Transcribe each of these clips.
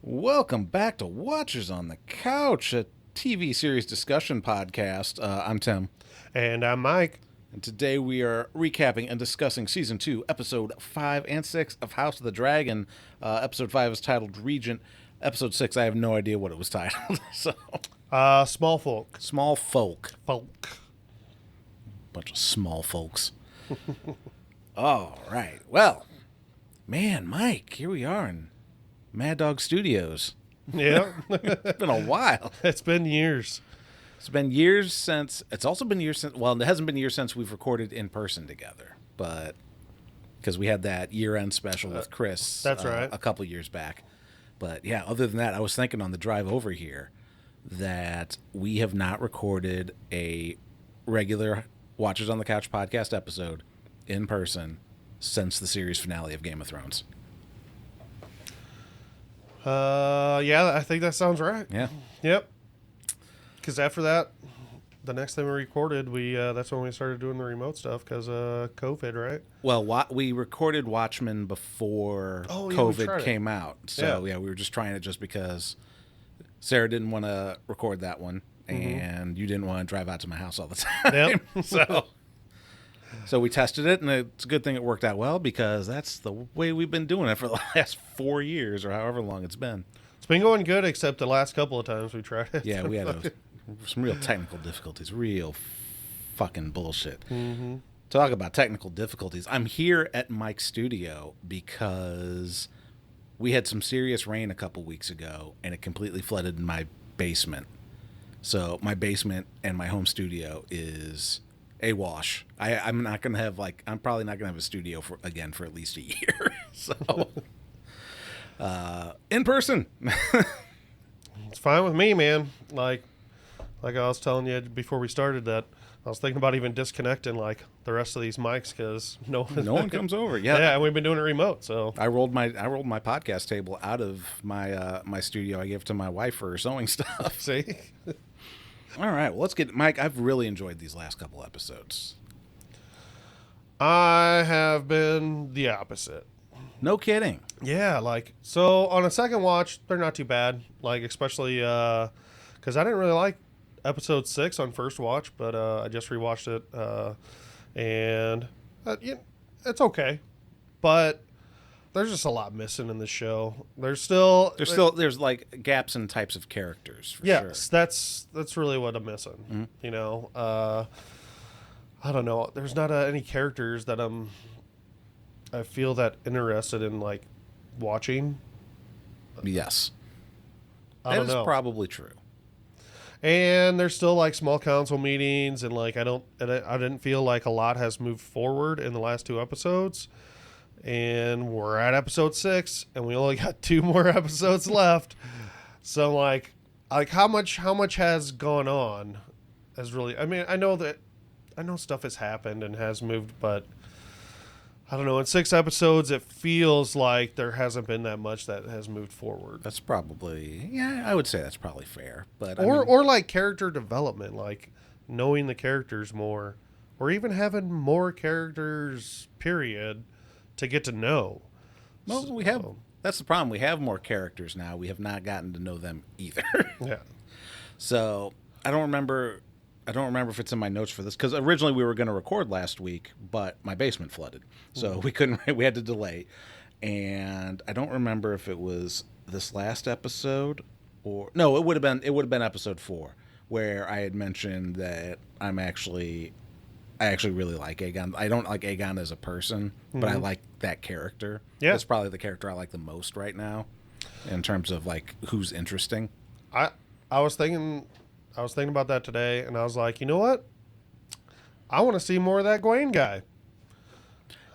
Welcome back to Watchers on the Couch, a TV series discussion podcast. I'm Tim. And I'm Mike. And today we are recapping and discussing Season 2, Episode 5 and 6 of House of the Dragon. Episode 5 is titled Regent. Episode 6, I have no idea what it was titled. Small Folk. Small Folk. Folk. Bunch of small folks. All right. Well, man, Mike, here we are in Mad Dog Studios. Yeah. It's been a while. It's been years. It's been years since, it hasn't been years since we've recorded in person together, but because we had that year-end special with Chris. That's right. A couple years back. But yeah, other than that, I was thinking on the drive over here that we have not recorded a regular Watchers on the Couch podcast episode in person since the series finale of Game of Thrones. Yeah, I think that sounds right. Yeah. Yep. Because after that, the next time we recorded, that's when we started doing the remote stuff because COVID, right? Well, we recorded Watchmen before COVID came out. So, yeah, we were just trying it just because Sarah didn't want to record that one, and you didn't want to drive out to my house all the time. Yep. So we tested it, and it's a good thing it worked out well because that's the way we've been doing it for the last 4 years or however long it's been. It's been going good except the last couple of times we tried it. Yeah, we had some real technical difficulties, real fucking bullshit. Mm-hmm. Talk about technical difficulties. I'm here at Mike's studio because we had some serious rain a couple weeks ago, and it completely flooded in my basement. So my basement and my home studio is a wash. I'm not gonna have I'm probably not gonna have a studio for at least a year. So in person. It's fine with me, man. Like I was telling you before we started that I was thinking about even disconnecting the rest of these mics because no one comes over. Yeah, yeah, and we've been doing it remote. So I rolled my podcast table out of my my studio. I gave it to my wife for her sewing stuff. See. All right, well, let's get Mike. I've really enjoyed these last couple episodes. I have been the opposite. No kidding. Yeah, so on a second watch, they're not too bad. Especially because I didn't really like episode 6 on first watch, but I just rewatched it, and it's okay. But there's just a lot missing in the show. There's gaps in types of characters. For yes, sure. That's really what I'm missing. Mm-hmm. I don't know. There's not any characters that I feel that interested in watching. Yes, that is probably true. And there's still small council meetings, and I didn't feel like a lot has moved forward in the last 2 episodes. And we're at episode 6, and we only got 2 more episodes left. So how much has gone on? Has really? I mean, I know stuff has happened and has moved, but I don't know. In 6 episodes, it feels like there hasn't been that much that has moved forward. That's probably I would say that's probably fair. But or character development, knowing the characters more, or even having more characters. Period. To get to know. Well, that's the problem. We have more characters now. We have not gotten to know them either. Yeah. So I don't remember if it's in my notes for this because originally we were going to record last week, but my basement flooded, so we couldn't. We had to delay, and I don't remember if it was this last episode or no. It would have been episode 4 where I had mentioned that I actually really like Aegon. I don't like Aegon as a person, but I like that character. Yeah. That's probably the character I like the most right now in terms of who's interesting. I was thinking about that today, and I was like, you know what? I want to see more of that Gwaine guy.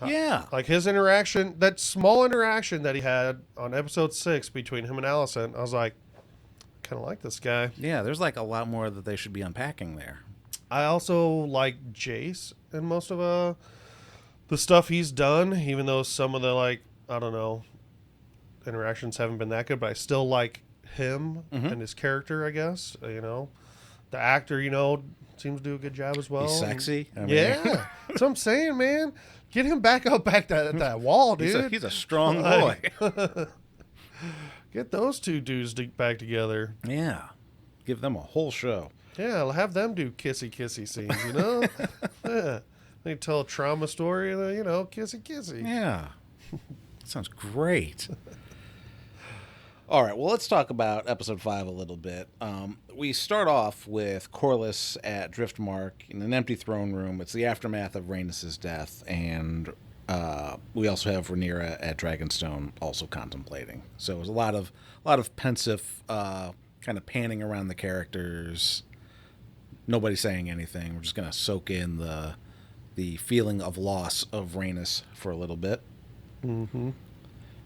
Yeah. His interaction, that small interaction that he had on episode 6 between him and Alicent. I was like, kind of like this guy. Yeah, there's a lot more that they should be unpacking there. I also like Jace and most of the stuff he's done, even though some of the I don't know, interactions haven't been that good, but I still like him and his character, I guess. The actor, seems to do a good job as well. He's sexy. Yeah. That's what I'm saying, man. Get him back that wall, dude. He's a strong boy. Get those two dudes back together. Yeah. Give them a whole show. Yeah, have them do kissy scenes, you know? Yeah. They tell a trauma story, you know, kissy. Yeah. Sounds great. All right, well, let's talk about episode 5 a little bit. We start off with Corlys at Driftmark in an empty throne room. It's the aftermath of Rhaenys' death, and we also have Rhaenyra at Dragonstone also contemplating. So it was a lot of pensive kind of panning around the characters. Nobody saying anything. We're just going to soak in the feeling of loss of Rhaenys for a little bit. Mm-hmm.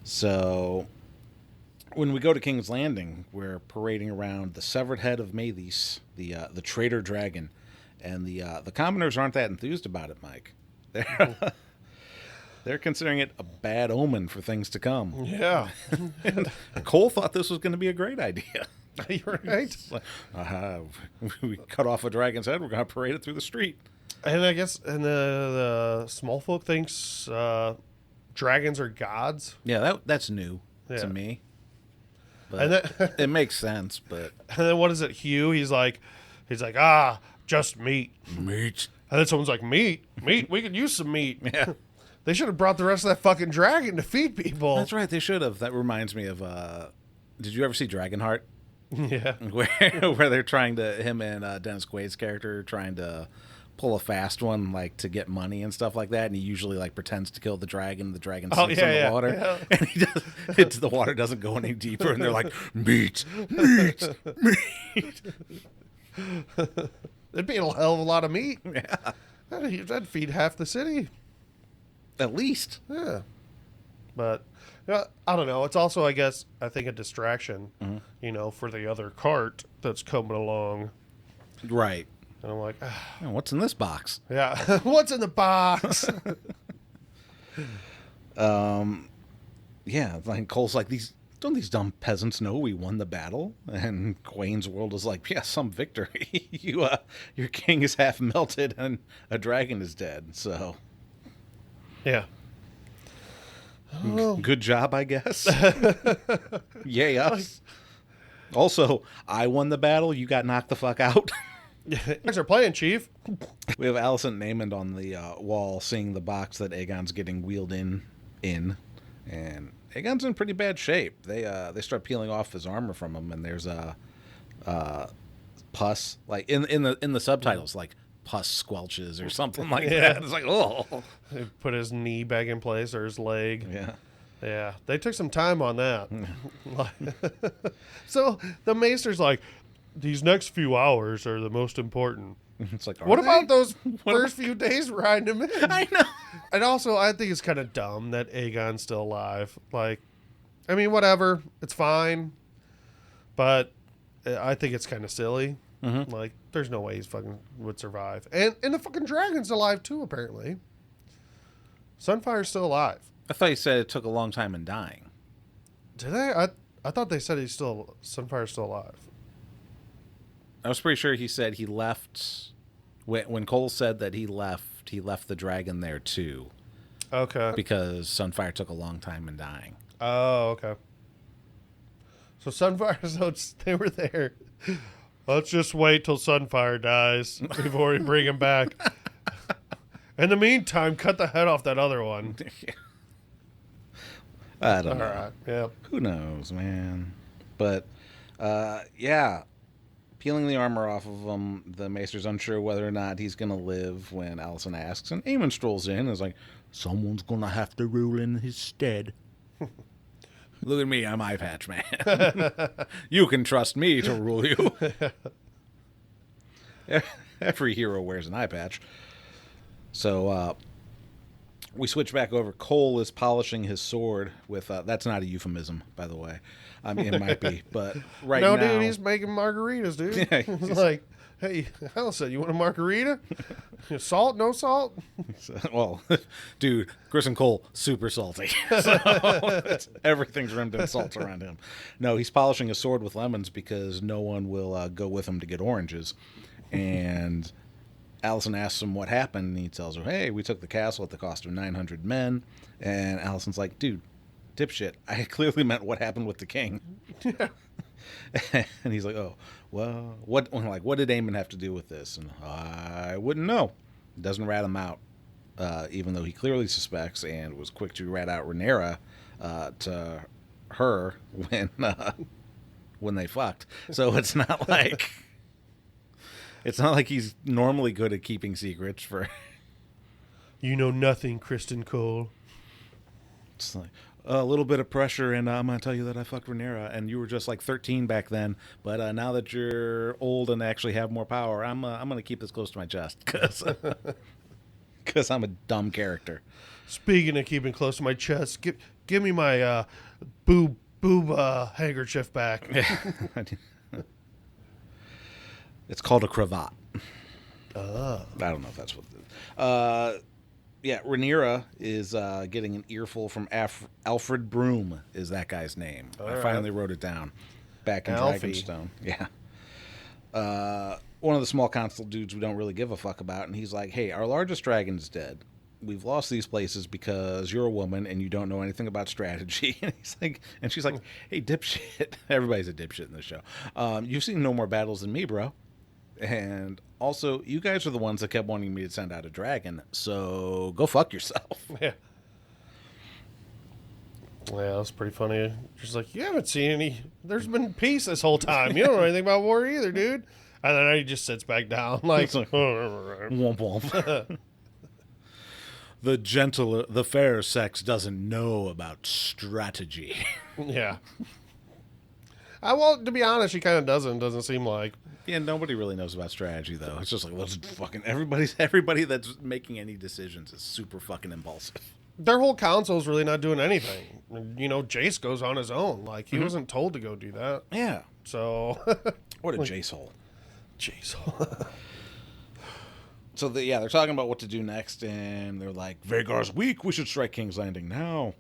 So when we go to King's Landing, we're parading around the severed head of Maelys, the traitor dragon, and the commoners aren't that enthused about it, Mike. They're considering it a bad omen for things to come. Yeah. And Cole thought this was going to be a great idea. You're right. We cut off a dragon's head. We're going to parade it through the street. And I guess the small folk thinks dragons are gods. Yeah, that's new Yeah. to me. But And then, it makes sense. But and then what is it, Hugh? He's like, just meat. meat. And then someone's like, meat? We could use some meat. Yeah, They should have brought the rest of that fucking dragon to feed people. that's right. They should have. That reminds me of. Did you ever see Dragonheart? Yeah. Where they're trying to, him and Dennis Quaid's character trying to pull a fast one, like to get money and stuff like that, and he usually like pretends to kill the dragon. The dragon sinks in the water, yeah. and he does. The water doesn't go any deeper, and they're like, meat. It'd be a hell of a lot of meat. Yeah, That'd feed half the city. at least. Yeah. But I don't know. It's also, I think, a distraction, you know, for the other cart that's coming along. Right. And I'm like, Oh, what's in this box? yeah, what's in the box? Yeah, like Cole's like, don't these dumb peasants know we won the battle? And Quain's world is like, yeah, some victory. Your king is half melted and a dragon is dead. So Yeah. good job, I guess. Yay us. Also, I won the battle. You got knocked the fuck out. Thanks for playing, Chief. We have Alicent and Aemond on the wall seeing the box that Aegon's getting wheeled in. And Aegon's in pretty bad shape. They start peeling off his armor from him, and there's pus, like in the subtitles, like pus squelches or something like Yeah. that. It's like, oh. They put his knee back in place or his leg. Yeah. Yeah, they took some time on that. So the maester's like, these next few hours are the most important. It's like, What are about they? those first few days riding him in? I know. And also, I think it's kind of dumb that Aegon's still alive. Like, I mean, whatever. It's fine. But I think it's kind of silly. Mm-hmm. Like, there's no way he's fucking would survive. And the fucking dragon's alive, too, apparently. Sunfire's still alive. I thought you said it took a long time in dying. Did they? I thought they said Sunfire's still alive. I was pretty sure he said he left. When Cole said that he left the dragon there too. Okay. Because Sunfire took a long time in dying. Oh, okay. So Sunfire, they were there. Let's just wait till Sunfire dies before we bring him back. In the meantime, cut the head off that other one. I don't know. All right. Yep. Who knows, man? But, yeah. Peeling the armor off of him, the maester's unsure whether or not he's going to live when Alicent asks. And Aemon strolls in and is like, someone's going to have to rule in his stead. Look at me, I'm Eye Patch Man. You can trust me to rule you. Every hero wears an eye patch. So, we switch back over. Cole is polishing his sword with, that's not a euphemism, by the way. I mean, it might be, but now... No, dude, he's making margaritas, dude. Yeah, He's like, hey, Allison, you want a margarita? Salt, no salt? Well, dude, Chris and Cole, super salty. So everything's rimmed in salt around him. No, he's polishing his sword with lemons because no one will go with him to get oranges. And Alicent asks him what happened, and he tells her, hey, we took the castle at the cost of 900 men. And Alicent's like, dude, dipshit, I clearly meant what happened with the king. And he's like, oh, well, what did Aemon have to do with this? And I wouldn't know. Doesn't rat him out, even though he clearly suspects and was quick to rat out Rhaenyra to her when they fucked. So it's not like he's normally good at keeping secrets for. You know nothing, Kristen Cole. It's like a little bit of pressure, and I'm gonna tell you that I fucked Rhaenyra, and you were just like 13 back then. But now that you're old and actually have more power, I'm gonna keep this close to my chest because I'm a dumb character. Speaking of keeping close to my chest, give me my boob handkerchief back. It's called a cravat. Oh. I don't know if that's what it is. Yeah, Rhaenyra is getting an earful from Alfred Broom is that guy's name. I finally wrote it down back in Dragonstone. Yeah. One of the small council dudes we don't really give a fuck about, and he's like, hey, our largest dragon's dead. We've lost these places because you're a woman and you don't know anything about strategy. And she's like, hey, dipshit. Everybody's a dipshit in this show. You've seen no more battles than me, bro. And also, you guys are the ones that kept wanting me to send out a dragon, so go fuck yourself. Yeah. Yeah, that's pretty funny. She's like, you haven't seen any. There's been peace this whole time. You don't know anything about war either, dude. And then he just sits back down like, womp womp. The fair sex doesn't know about strategy. Yeah. Well, to be honest, she kind of doesn't seem like. Yeah, nobody really knows about strategy, though. It's just like, let's fucking everybody that's making any decisions is super fucking impulsive. Their whole council's really not doing anything. You know, Jace goes on his own. Like, he wasn't told to go do that. Yeah. So. What a Jace hole. Jace hole. So, they're talking about what to do next, and they're like, Vhagar's weak. We should strike King's Landing now.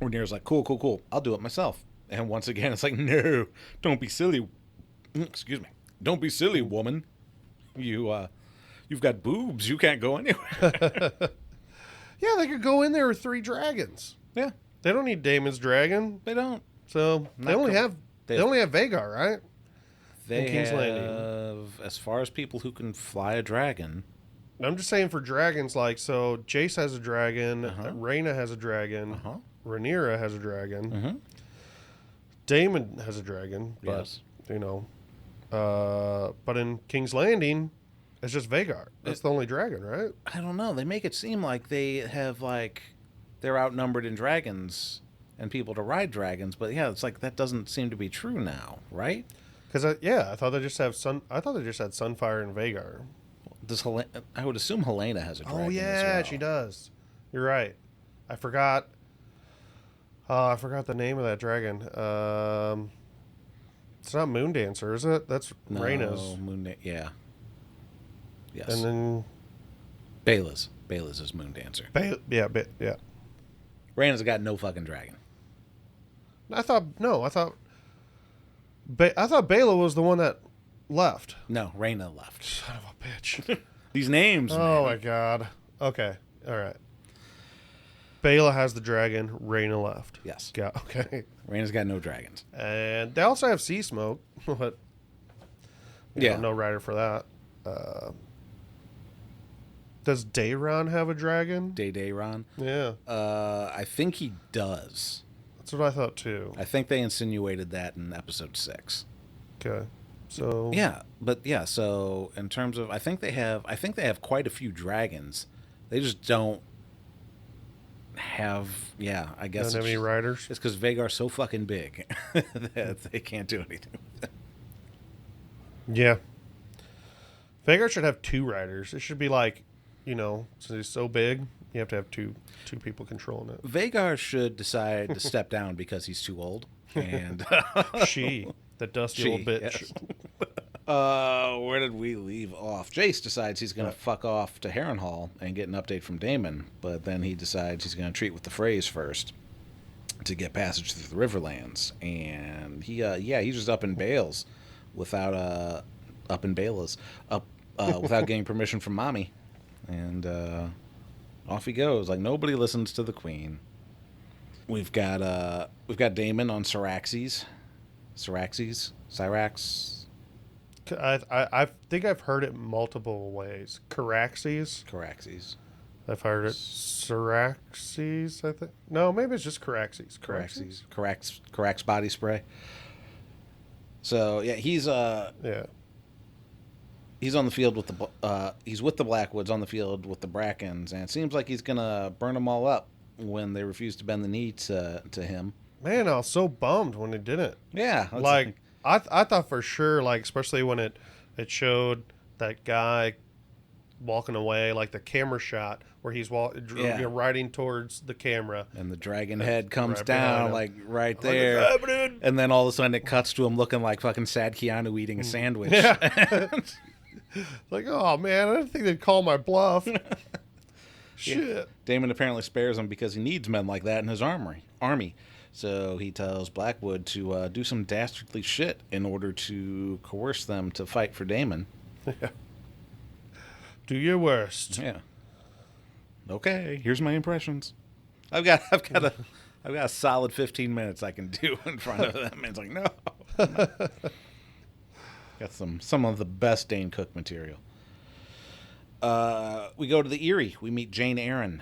Rhaenyra's like, cool. I'll do it myself. And once again, it's like, no, don't be silly. Excuse me. Don't be silly, woman. You've got boobs. You can't go anywhere. Yeah, they could go in there with 3 dragons. Yeah. They don't need Daemon's dragon. They don't. So they only have Vhagar, right? They King's have, Landing. as far as people who can fly a dragon. I'm just saying for dragons, like, so Jace has a dragon, Rhaena has a dragon, Rhaenyra has a dragon, Daemon has a dragon, but, Yes. you know, but in King's Landing, it's just Vhagar. That's the only dragon, right? I don't know. They make it seem like they have, they're outnumbered in dragons and people to ride dragons, but yeah, it's like that doesn't seem to be true now, right? Because I thought they just had Sunfire and Vhagar. I would assume Helena has a dragon. Oh yeah, as well. she does. You're right. I forgot. I forgot the name of that dragon. It's not Moondancer, is it? That's Rhaena's. Yeah. Yes. And then Baela's is Moondancer. Yeah. Rhaena's got no fucking dragon. I thought Baela was the one that left. No, Rhaena left. Son of a bitch. These names. Oh man. my god. Okay. All right. Baela has the dragon. Rhaena left. Yes. Yeah. Okay. Rhaena's got no dragons. And they also have Sea Smoke, but no rider for that. Does Daeron have a dragon? Daeron? Yeah. I think he does. That's what I thought too. I think they insinuated that in episode 6. Okay. So yeah, but yeah, so in terms of I think they have quite a few dragons. They just don't have I guess don't have any riders. It's because Vhagar's so fucking big that they can't do anything with it. Yeah. Vhagar should have 2 riders. It should be like, since he's so big, you have to have two people controlling it. Vhagar should decide to step down because he's too old. And the dusty old bitch. Yes. Where did we leave off? Jace decides he's going to fuck off to Harrenhal and get an update from Daemon, but then he decides he's going to treat with the Freys first to get passage through the Riverlands. And he's just up in Bales without getting permission from Mommy. And off he goes. Like, nobody listens to the Queen. We've got Daemon on Syraxes. Syrax. I think I've heard it multiple ways. Caraxes. I've heard it Syraxes, I think. No, maybe it's just Caraxes. Carax body spray. So yeah, he's on the field with he's with the Blackwoods on the field with the Brackens, and it seems like he's gonna burn them all up when they refuse to bend the knee to him. Man, I was so bummed when it didn't. Yeah, like I thought for sure, like especially when it showed that guy walking away, like the camera shot where he's riding towards the camera, and the dragon head comes right down like right there, and then all of a sudden it cuts to him looking like fucking sad Keanu eating a sandwich. Yeah. Like, oh man, I didn't think they'd call my bluff. Shit. Yeah. Daemon apparently spares him because he needs men like that in his army. So he tells Blackwood to do some dastardly shit in order to coerce them to fight for Daemon. Yeah. Do your worst. Yeah. Okay, here's my impressions. I've got a solid 15 minutes I can do in front of them. And it's like, no. Got some of the best Dane Cook material. We go to the Eyrie. We meet Jane Eyre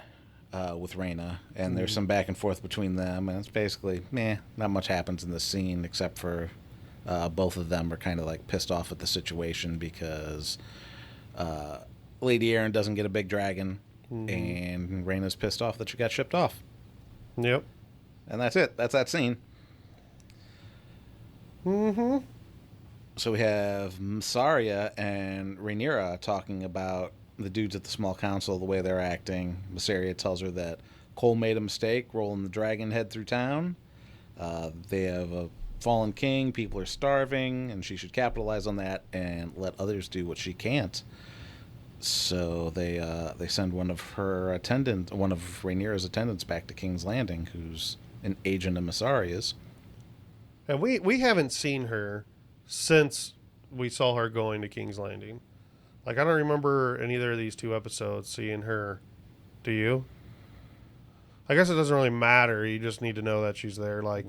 with Rhaena, and there's some back and forth between them, and it's basically, not much happens in this scene except for both of them are kind of like pissed off at the situation because Lady Eyre doesn't get a big dragon, and Rhaena's pissed off that she got shipped off. Yep. And that's it. That's that scene. Mm-hmm. So we have Mysaria and Rhaenyra talking about the dudes at the small council, the way they're acting. Mysaria tells her that Cole made a mistake rolling the dragon head through town. They have a fallen king, people are starving, and she should capitalize on that and let others do what she can't. So they send one of Rhaenyra's attendants back to King's Landing, who's an agent of Mysaria's. And we haven't seen her since we saw her going to King's Landing. Like, I don't remember in either of these two episodes seeing her. Do you? I guess it doesn't really matter. You just need to know that she's there. Like,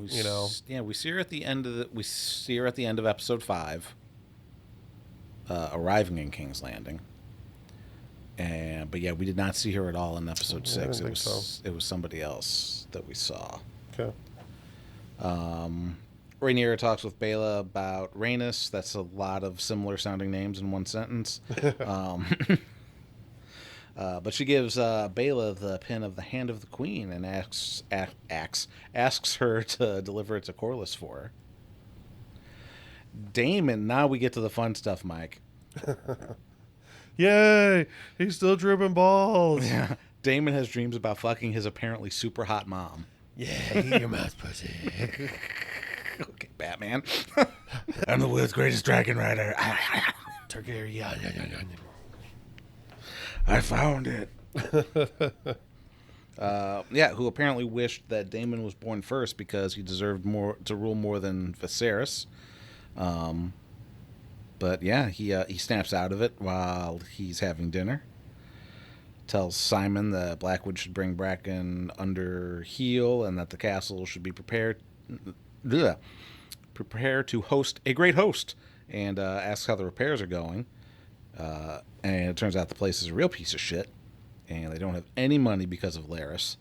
Yeah, we see her at the end of episode 5, arriving in King's Landing. But yeah, we did not see her at all in episode 6. It was somebody else that we saw. Okay. Rhaenyra talks with Baela about Rhaenys. That's a lot of similar sounding names in one sentence. But she gives Baela the pin of the Hand of the Queen and asks her to deliver it to Corlys for her. Daemon, now we get to the fun stuff, Mike. Yay! He's still dripping balls. Yeah. Daemon has dreams about fucking his apparently super hot mom. Yeah, eat your mouth, pussy. Okay, Batman. I'm the world's greatest dragon rider. Targaryen. I found it. Who apparently wished that Daemon was born first because he deserved to rule more than Viserys. But yeah, he snaps out of it while he's having dinner. Tells Simon that Blackwood should bring Bracken under heel and that the castle should be prepared to host a great host, and asks how the repairs are going. And it turns out the place is a real piece of shit, and they don't have any money because of Larys.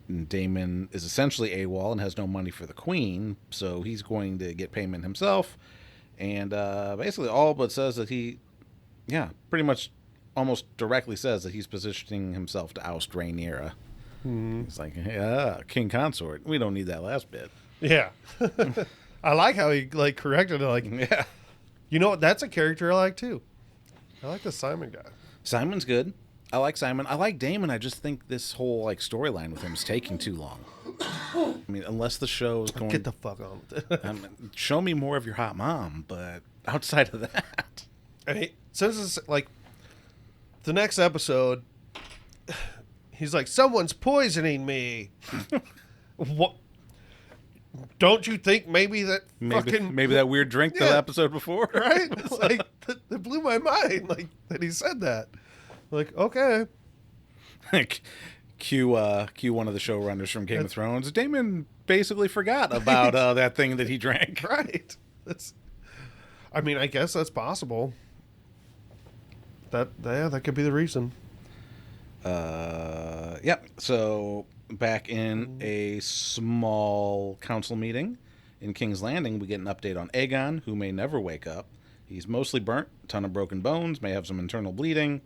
And Daemon is essentially AWOL and has no money for the queen, so he's going to get payment himself. And basically all but says that pretty much almost directly says that he's positioning himself to oust Rhaenyra. He's like, king consort. We don't need that last bit. Yeah. I like how he corrected it. Yeah. You know what? That's a character I like too. I like the Simon guy. Simon's good. I like Simon. I like Daemon. I just think this whole storyline with him is taking too long. I mean, unless the show is going... Get the fuck on with it. Show me more of your hot mom, but outside of that... And since it's the next episode, he's like, someone's poisoning me. What? Don't you think maybe that maybe that weird drink the episode before? Right? It's like, that blew my mind, that he said that. Like, okay. Cue one of the showrunners from Game of Thrones. Damon basically forgot about that thing that he drank. Right. I mean, I guess that's possible. That could be the reason. Yep. So back in a small council meeting in King's Landing, we get an update on Aegon, who may never wake up. He's mostly burnt, ton of broken bones, may have some internal bleeding.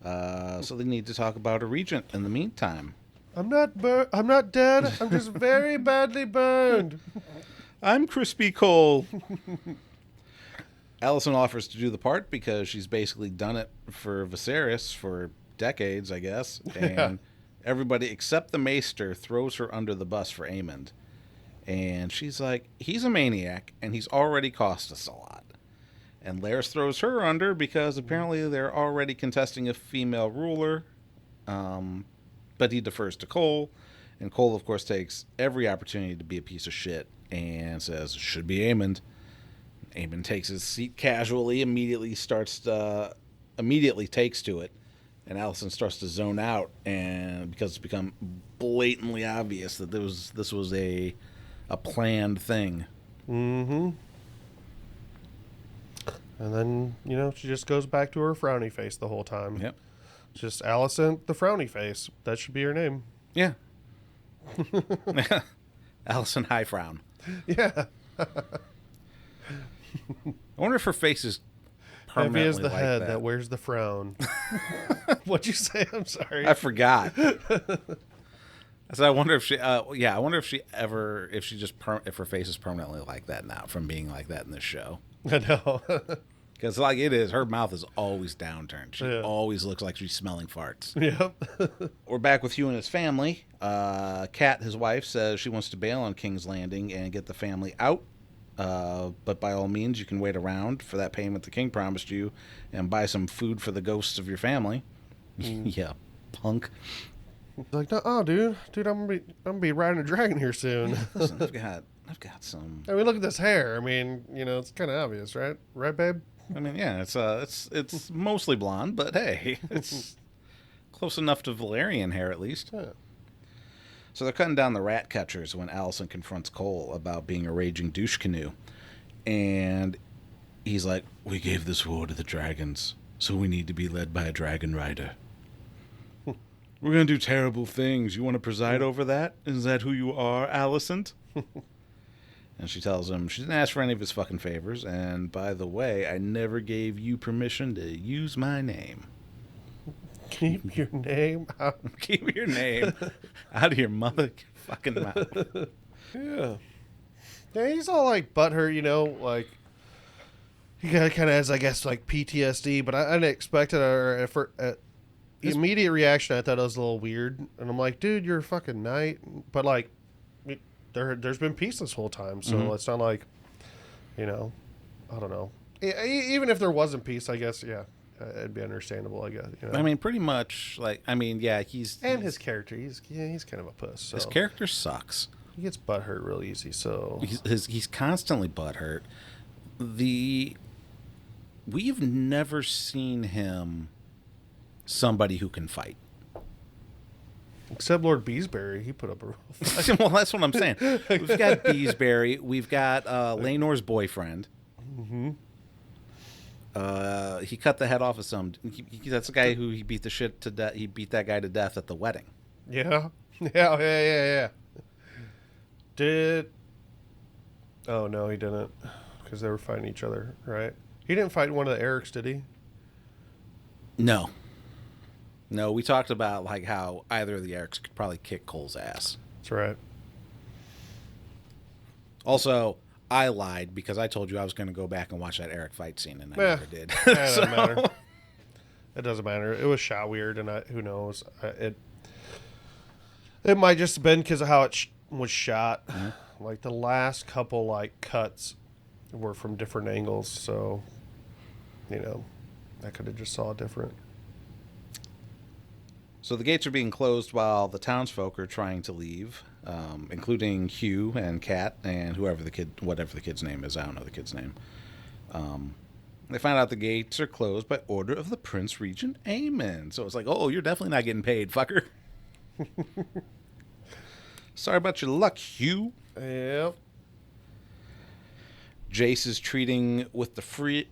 So they need to talk about a regent in the meantime. I'm not dead. I'm just very badly burned. I'm Crispy Cole. Alicent offers to do the part because she's basically done it for Viserys for decades, I guess. And everybody except the Maester throws her under the bus for Aemond. And she's like, he's a maniac, and he's already cost us a lot. And Larys throws her under because apparently they're already contesting a female ruler. But he defers to Cole. And Cole, of course, takes every opportunity to be a piece of shit and says, it should be Aemond. Aemond takes his seat casually, immediately takes to it. And Alicent starts to zone out, and because it's become blatantly obvious that this was a planned thing. Mm-hmm. And then, she just goes back to her frowny face the whole time. Yep. Just Alicent the frowny face. That should be her name. Yeah. Alicent High Frown. Yeah. I wonder if her face is permanently heavy as the like head that. that wears the frown. What'd you say? I'm sorry. I forgot. So I wonder if she. I wonder if if her face is permanently like that now from being like that in this show. I know. Because like it is, her mouth is always downturned. She always looks like she's smelling farts. Yep. We're back with Hugh and his family. Kat, his wife, says she wants to bail on King's Landing and get the family out. But by all means, you can wait around for that payment the king promised you and buy some food for the ghosts of your family. Yeah, punk. Like, no, dude, I'm gonna be riding a dragon here soon. Listen, I've got some. I mean, look at this hair. I mean, it's kind of obvious, right? Right, babe? I mean, yeah, it's mostly blonde, but hey, it's close enough to Valerian hair at least. Yeah. So they're cutting down the rat catchers when Alicent confronts Cole about being a raging douche canoe. And he's like, we gave this war to the dragons, so we need to be led by a dragon rider. We're going to do terrible things. You want to preside over that? Is that who you are, Alicent? And she tells him she didn't ask for any of his fucking favors. And by the way, I never gave you permission to use my name. Keep your name out. Keep your name out of your motherfucking mouth. Yeah. Yeah, he's all like butthurt, like he kind of has, I guess, like PTSD. But I didn't expect it. The immediate reaction, I thought it was a little weird, and I'm like, dude, you're a fucking knight. But like, there's been peace this whole time, so it's not like, I don't know. Even if there wasn't peace, I guess, yeah. It'd be understandable, I guess. I mean, pretty much, he's his character, he's kind of a puss. So. His character sucks. He gets butthurt real easy, so he's constantly butthurt. We've never seen him somebody who can fight, except Lord Beesbury. He put up a real fight. Well, that's what I'm saying. We've got Beesbury. We've got Laenor's boyfriend. Mm-hmm. He cut the head off of some. That's the guy who he beat the shit to death. He beat that guy to death at the wedding. Yeah. Oh no, he didn't, because they were fighting each other, right? He didn't fight one of the Erics, did he? No, we talked about like how either of the Erics could probably kick Cole's ass. That's right. Also, I lied because I told you I was going to go back and watch that Eric fight scene, and I never did. It doesn't matter. It doesn't matter. It was shot weird, and who knows? It might just have been because of how it was shot. Mm-hmm. Like the last couple cuts were from different angles, so I could have just saw it different. So the gates are being closed while the townsfolk are trying to leave, including Hugh and Kat and whatever the kid's name is. I don't know the kid's name. They find out the gates are closed by order of the Prince Regent Aemond. So it's like, oh, you're definitely not getting paid, fucker. Sorry about your luck, Hugh. Yep. Jace is treating with the phrase,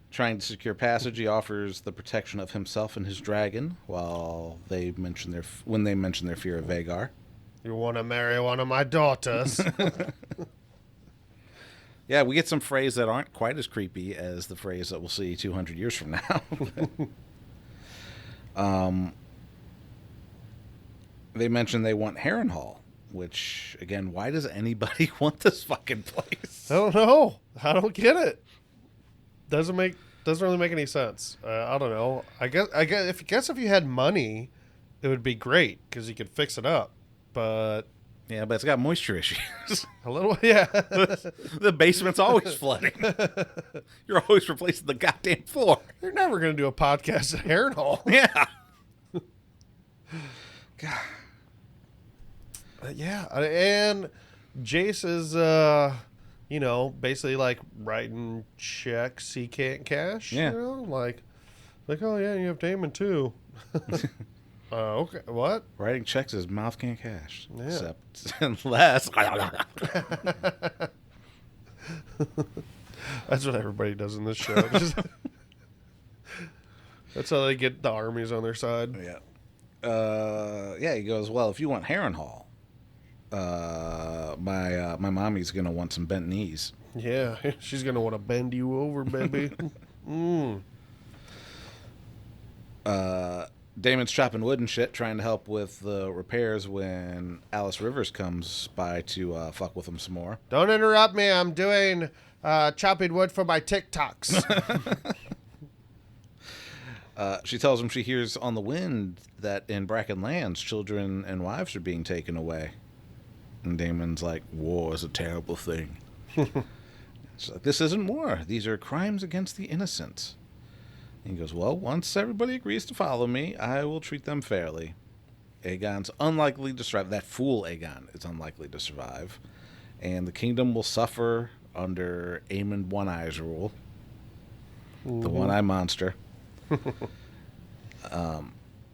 trying to secure passage. He offers the protection of himself and his dragon while they mention their fear of Vhagar. You want to marry one of my daughters? Yeah, we get some phrase that aren't quite as creepy as the phrase that we'll see 200 years from now. They mention they want Harrenhal, which, again, why does anybody want this fucking place? I don't know. I don't get it. Doesn't really make any sense. I don't know. I guess if you had money, it would be great because you could fix it up. But yeah, but it's got moisture issues. A little, yeah. The basement's always flooding. You're always replacing the goddamn floor. You're never going to do a podcast at Harrenhal. Yeah. God. Yeah, and Jace is, basically like writing checks he can't cash. Yeah. Like, oh yeah, you have Damon too. Okay, what? Writing checks his mouth can't cash. Yeah. Except unless. That's what everybody does in this show. That's how they get the armies on their side. Yeah. He goes, well, if you want Harrenhal, my mommy's going to want some bent knees. Yeah, she's going to want to bend you over, baby. Damon's chopping wood and shit, trying to help with the repairs when Alice Rivers comes by to fuck with him some more. Don't interrupt me. I'm doing chopping wood for my TikToks. She tells him she hears on the wind that in Bracken Lands, children and wives are being taken away. And Damon's like, war is a terrible thing. She's like, this isn't war. These are crimes against the innocent. And he goes, well, once everybody agrees to follow me, I will treat them fairly. Aegon's unlikely to survive. That fool Aegon is unlikely to survive. And the kingdom will suffer under Aemond One-Eye's rule. Mm-hmm. The One-Eye Monster.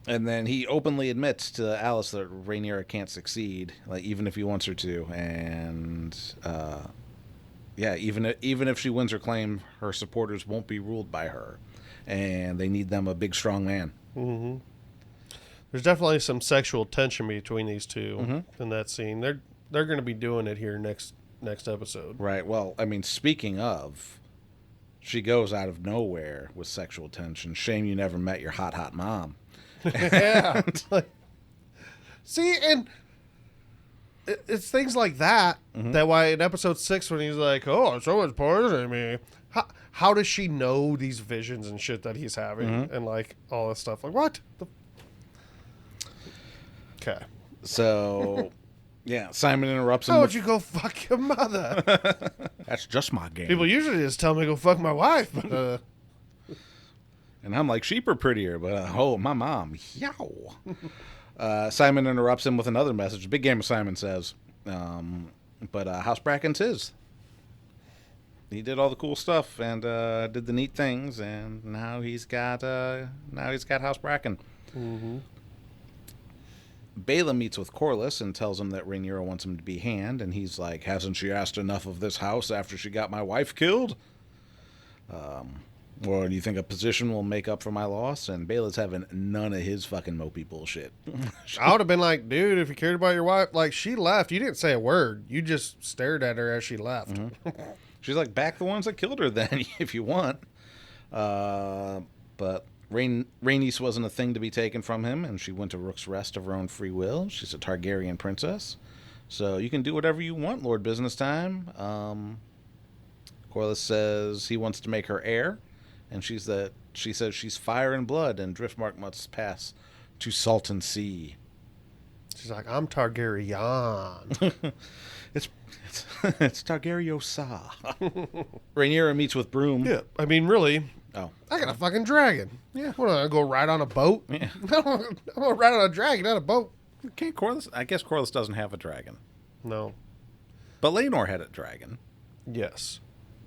And then he openly admits to Alice that Rhaenyra can't succeed, like even if he wants her to, and even if she wins her claim, her supporters won't be ruled by her, and they need them a big, strong man. Mm-hmm. There's definitely some sexual tension between these two in that scene. They're going to be doing it here next episode, right? Well, I mean, speaking of. She goes out of nowhere with sexual tension. Shame you never met your hot mom. Yeah. See, and it's things like that that why in episode 6 when he's like, oh, someone's poisoning me. How does she know these visions and shit that he's having and like all this stuff? Like, what? Okay. So... Yeah, Simon interrupts him. How would you go fuck your mother? That's just my game. People usually just tell me to go fuck my wife, but and I'm like, sheep are prettier, but oh, my mom, yow. Simon interrupts him with another message. Big game of Simon says, but House Bracken's his. He did all the cool stuff and did the neat things, and now he's got House Bracken. Mm-hmm. Baela meets with Corlys and tells him that Rhaenyra wants him to be hand, and he's like, hasn't she asked enough of this house after she got my wife killed? Or do you think a position will make up for my loss? And Baela's having none of his fucking mopey bullshit. I would have been like, dude, if you cared about your wife, like, she left. You didn't say a word. You just stared at her as she left. Mm-hmm. She's like, back the ones that killed her then, if you want. But Rhaenys wasn't a thing to be taken from him, and she went to Rook's Rest of her own free will. She's a Targaryen princess. So you can do whatever you want, Lord Business Time. Corlys says he wants to make her heir, and she says she's fire and blood, and Driftmark must pass to Salton Sea. She's like, I'm Targaryen. It's Targaryen-sa. Rhaenyra meets with Broom. Yeah, I mean, really... Oh. I got a fucking dragon. Yeah. What, am I going to go ride on a boat? Yeah. I'm going to ride on a dragon, not a boat. Can't Corlys? I guess Corlys doesn't have a dragon. No. But Laenor had a dragon. Yes.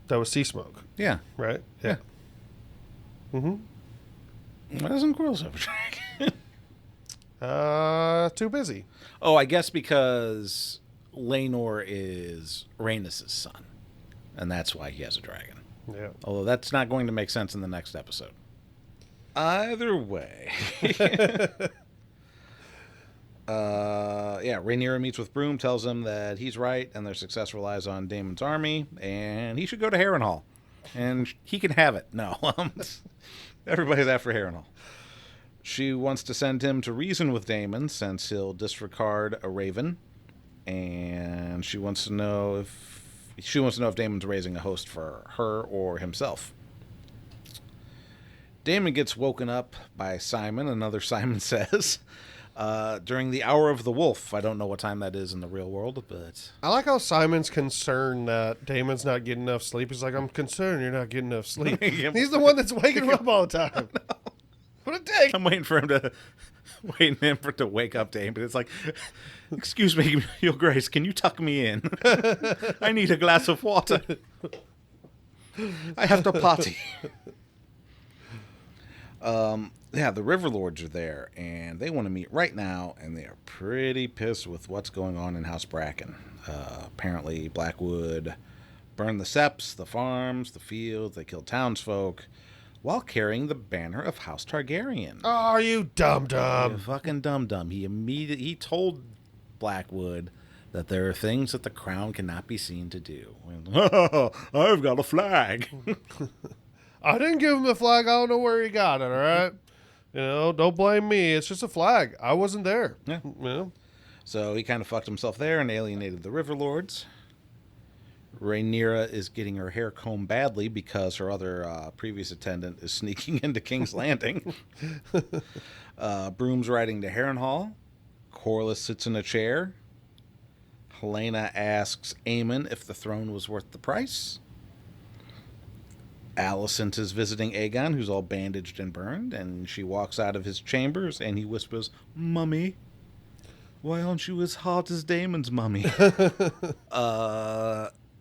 That was Sea Smoke. Yeah. Right? Yeah. Why doesn't Corlys have a dragon? Too busy. Oh, I guess because Laenor is Rhaenys' son, and that's why he has a dragon. Yeah. Although that's not going to make sense in the next episode. Either way. Rhaenyra meets with Broom, tells him that he's right and their success relies on Daemon's army, and he should go to Harrenhal. And he can have it. No. Everybody's after Harrenhal. She wants to send him to reason with Daemon since he'll disregard a raven. And she wants to know if Daemon's raising a host for her or himself. Daemon gets woken up by Simon, another Simon says, during the hour of the wolf. I don't know what time that is in the real world, but... I like how Simon's concerned that Damon's not getting enough sleep. He's like, I'm concerned you're not getting enough sleep. He's the one that's waking him up all the time. What a dick. I'm waiting for him to wake up, Daemon. It's like, excuse me, Your Grace, can you tuck me in? I need a glass of water. I have to potty. The River Lords are there, and they want to meet right now, and they are pretty pissed with what's going on in House Bracken. Apparently, Blackwood burned the septs, the farms, the fields. They killed townsfolk while carrying the banner of House Targaryen. Oh, you dum-dum. You fucking dum-dum. He told Blackwood that there are things that the crown cannot be seen to do. I've got a flag. I didn't give him the flag. I don't know where he got it, all right? Don't blame me. It's just a flag. I wasn't there. Yeah. So he kind of fucked himself there and alienated the River Lords. Rhaenyra is getting her hair combed badly because her other previous attendant is sneaking into King's Landing. Broom's riding to Harrenhal. Corlys sits in a chair. Helena asks Aemon if the throne was worth the price. Alicent is visiting Aegon, who's all bandaged and burned, and she walks out of his chambers, and he whispers, "Mummy, why aren't you as hot as Daemon's mummy?"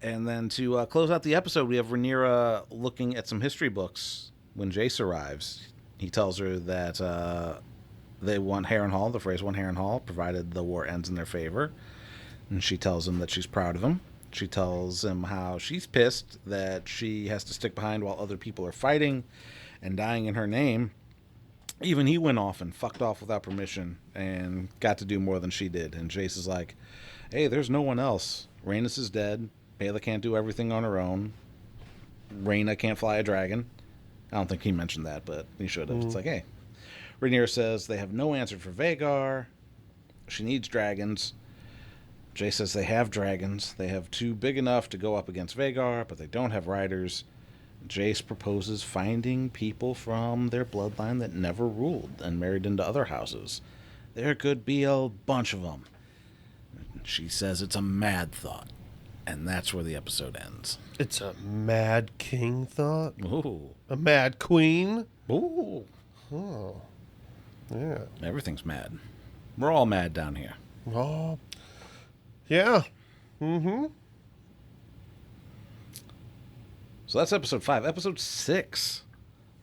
And then to close out the episode, we have Rhaenyra looking at some history books when Jace arrives. He tells her that they want Harrenhal, the phrase "want Harrenhal," provided the war ends in their favor. And she tells him that she's proud of him. She tells him how she's pissed that she has to stick behind while other people are fighting and dying in her name. Even he went off and fucked off without permission and got to do more than she did. And Jace is like, hey, there's no one else. Rhaenys is dead. Baela can't do everything on her own. Rhaena can't fly a dragon. I don't think he mentioned that, but he should have. It's like, hey. Rhaenyra says they have no answer for Vhagar. She needs dragons. Jace says they have dragons. They have two big enough to go up against Vhagar, but they don't have riders. Jace proposes finding people from their bloodline that never ruled and married into other houses. There could be a bunch of them. She says it's a mad thought. And that's where the episode ends. It's a mad king thought? Ooh. A mad queen? Ooh. Oh. Yeah. Everything's mad. We're all mad down here. Oh. Yeah. Mm-hmm. So that's episode 5. Episode 6.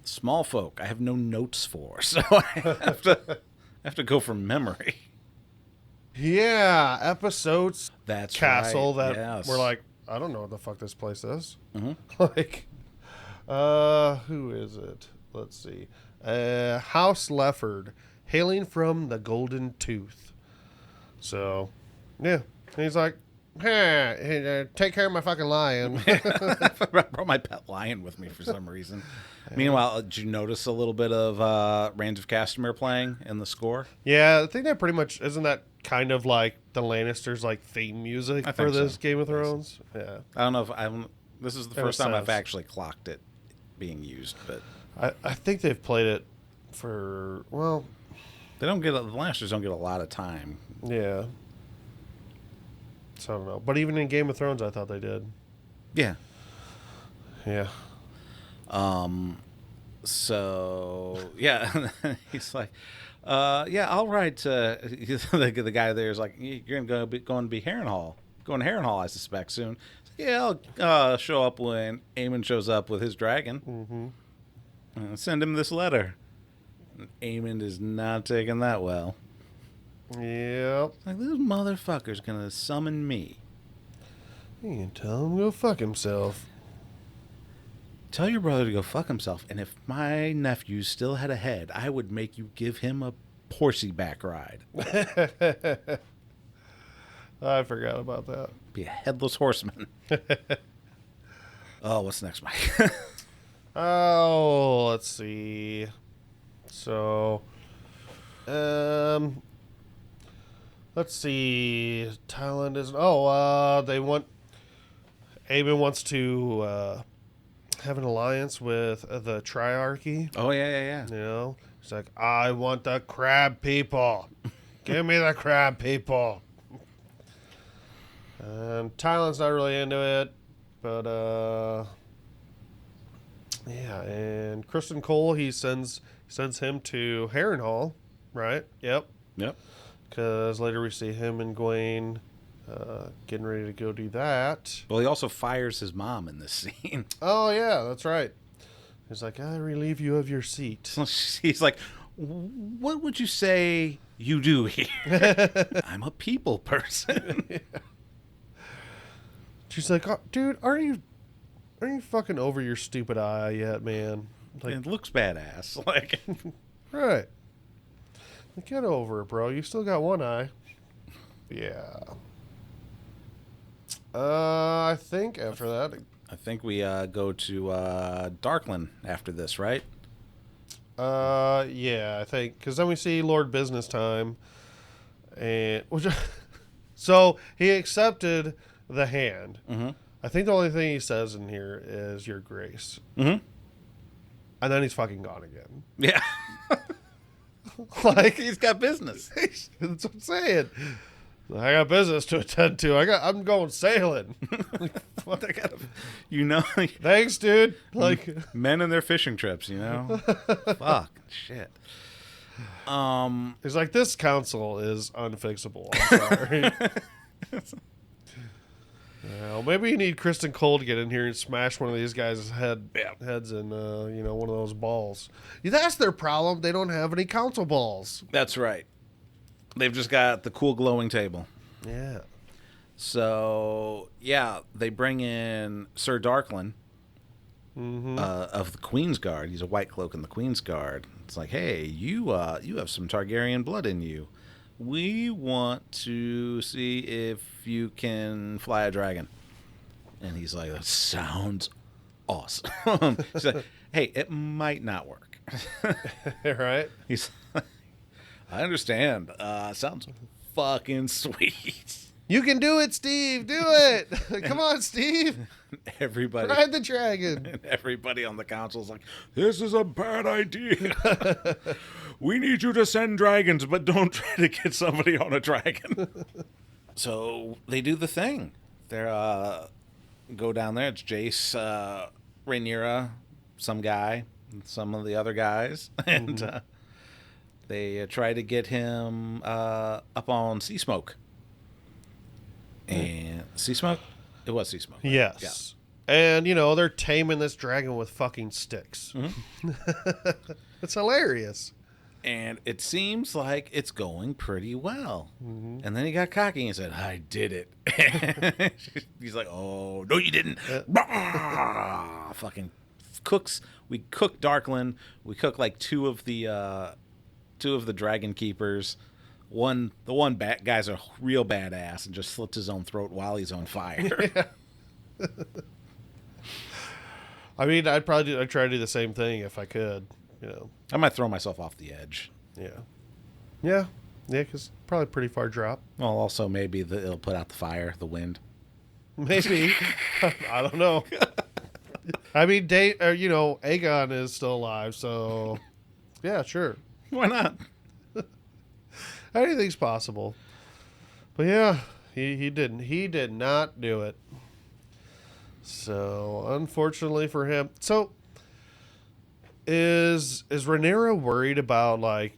Small Folk. I have no notes for, so I have to go from memory. Yeah, episodes. That's castle right. that Yes. we're like, I don't know what the fuck this place is. Mm-hmm. Like, who is it? Let's see. House Lefford, hailing from the Golden Tooth. So, yeah. And he's like, hey, take care of my fucking lion. I brought my pet lion with me for some reason. Meanwhile, did you notice a little bit of Reigns of Castamere playing in the score? Yeah, I think that pretty much, isn't that kind of like the Lannisters' like theme music for this Game of Thrones? Yeah. I don't know if this is the first time I've actually clocked it being used, but I think they've played it for, well, the Lannisters don't get a lot of time. yeah. So I don't know. But even in Game of Thrones, I thought they did. Yeah. Yeah. So yeah, he's like, yeah, I'll ride to the guy there is like, you're gonna go and be Harrenhal, going to Harrenhal, I suspect soon. Yeah, I'll show up when Aemon shows up with his dragon. Mm-hmm. Send him this letter. And Aemon is not taking that well. Yep. Like, this motherfucker's gonna summon me. You can tell him to go fuck himself. Tell your brother to go fuck himself, and if my nephew still had a head, I would make you give him a horseback ride. I forgot about that. Be a headless horseman. Oh, what's next, Mike? Oh, let's see. So, let's see. Thailand is. They want. Aben wants to have an alliance with the Triarchy. Oh, yeah. You know, he's like, I want the crab people. Give me the crab people. And Thailand's not really into it, but yeah. And Kristen Cole, he sends him to Harrenhal, right? Yep. Because later we see him and Gwen getting ready to go do that. Well, he also fires his mom in this scene. Oh yeah, that's right. He's like, I relieve you of your seat. He's like, what would you say you do here? I'm a people person. Yeah. She's like, oh, dude, aren't you fucking over your stupid eye yet, man? Like, It looks badass. Like, right. Like, get over it, bro. You still got one eye. Yeah. I think after that. I think we go to Darkland after this, right? Yeah, I think because then we see Lord Business Time, and so he accepted the hand. Mm-hmm. I think the only thing he says in here is "Your Grace," Mm-hmm. and then he's fucking gone again. Yeah. Like He's got business. that's what I'm saying. I got business to attend to. I'm going sailing. What I got? You know, Thanks, dude. Like men and their fishing trips. You know, fuck shit. he's like, this council is unfixable. I'm sorry. Well, maybe you need Kristen Cole to get in here and smash one of these guys' heads in, one of those balls. Yeah, that's their problem. They don't have any council balls. That's right. They've just got the cool glowing table. Yeah. So yeah, they bring in Sir Darkland of the Queen's Guard. He's a white cloak in the Queen's Guard. It's like, hey, you have some Targaryen blood in you. We want to see if you can fly a dragon. And he's like, that sounds awesome. He's like, hey, it might not work. Right? He's like, I understand. Sounds fucking sweet. You can do it, Steve. Do it. Come on, Steve. Everybody. Ride the dragon. And everybody on the council's like, this is a bad idea. We need you to send dragons, but don't try to get somebody on a dragon. So they do the thing. They're go down there. It's Jace, Rhaenyra, some guy, and some of the other guys, and they try to get him up on Sea Smoke. And Sea Smoke? It was Sea Smoke. Right? Yes. Yeah. And, they're taming this dragon with fucking sticks. Mm-hmm. It's hilarious. And it seems like it's going pretty well. Mm-hmm. And then he got cocky and said, I did it. He's like, oh, no, you didn't. Fucking cooks. We cooked Darkland. We cooked like two of the dragon keepers. The one guy's a real badass and just slit his own throat while he's on fire. Yeah. I mean, I'd try to do the same thing if I could, I might throw myself off the edge. Yeah, because probably pretty far drop. Well, also maybe it'll put out the fire, the wind. Maybe. I don't know. I mean, Aegon is still alive, so yeah, sure. Why not? Anything's possible. But yeah, he didn't. He did not do it. So unfortunately for him, is Rhaenyra worried about like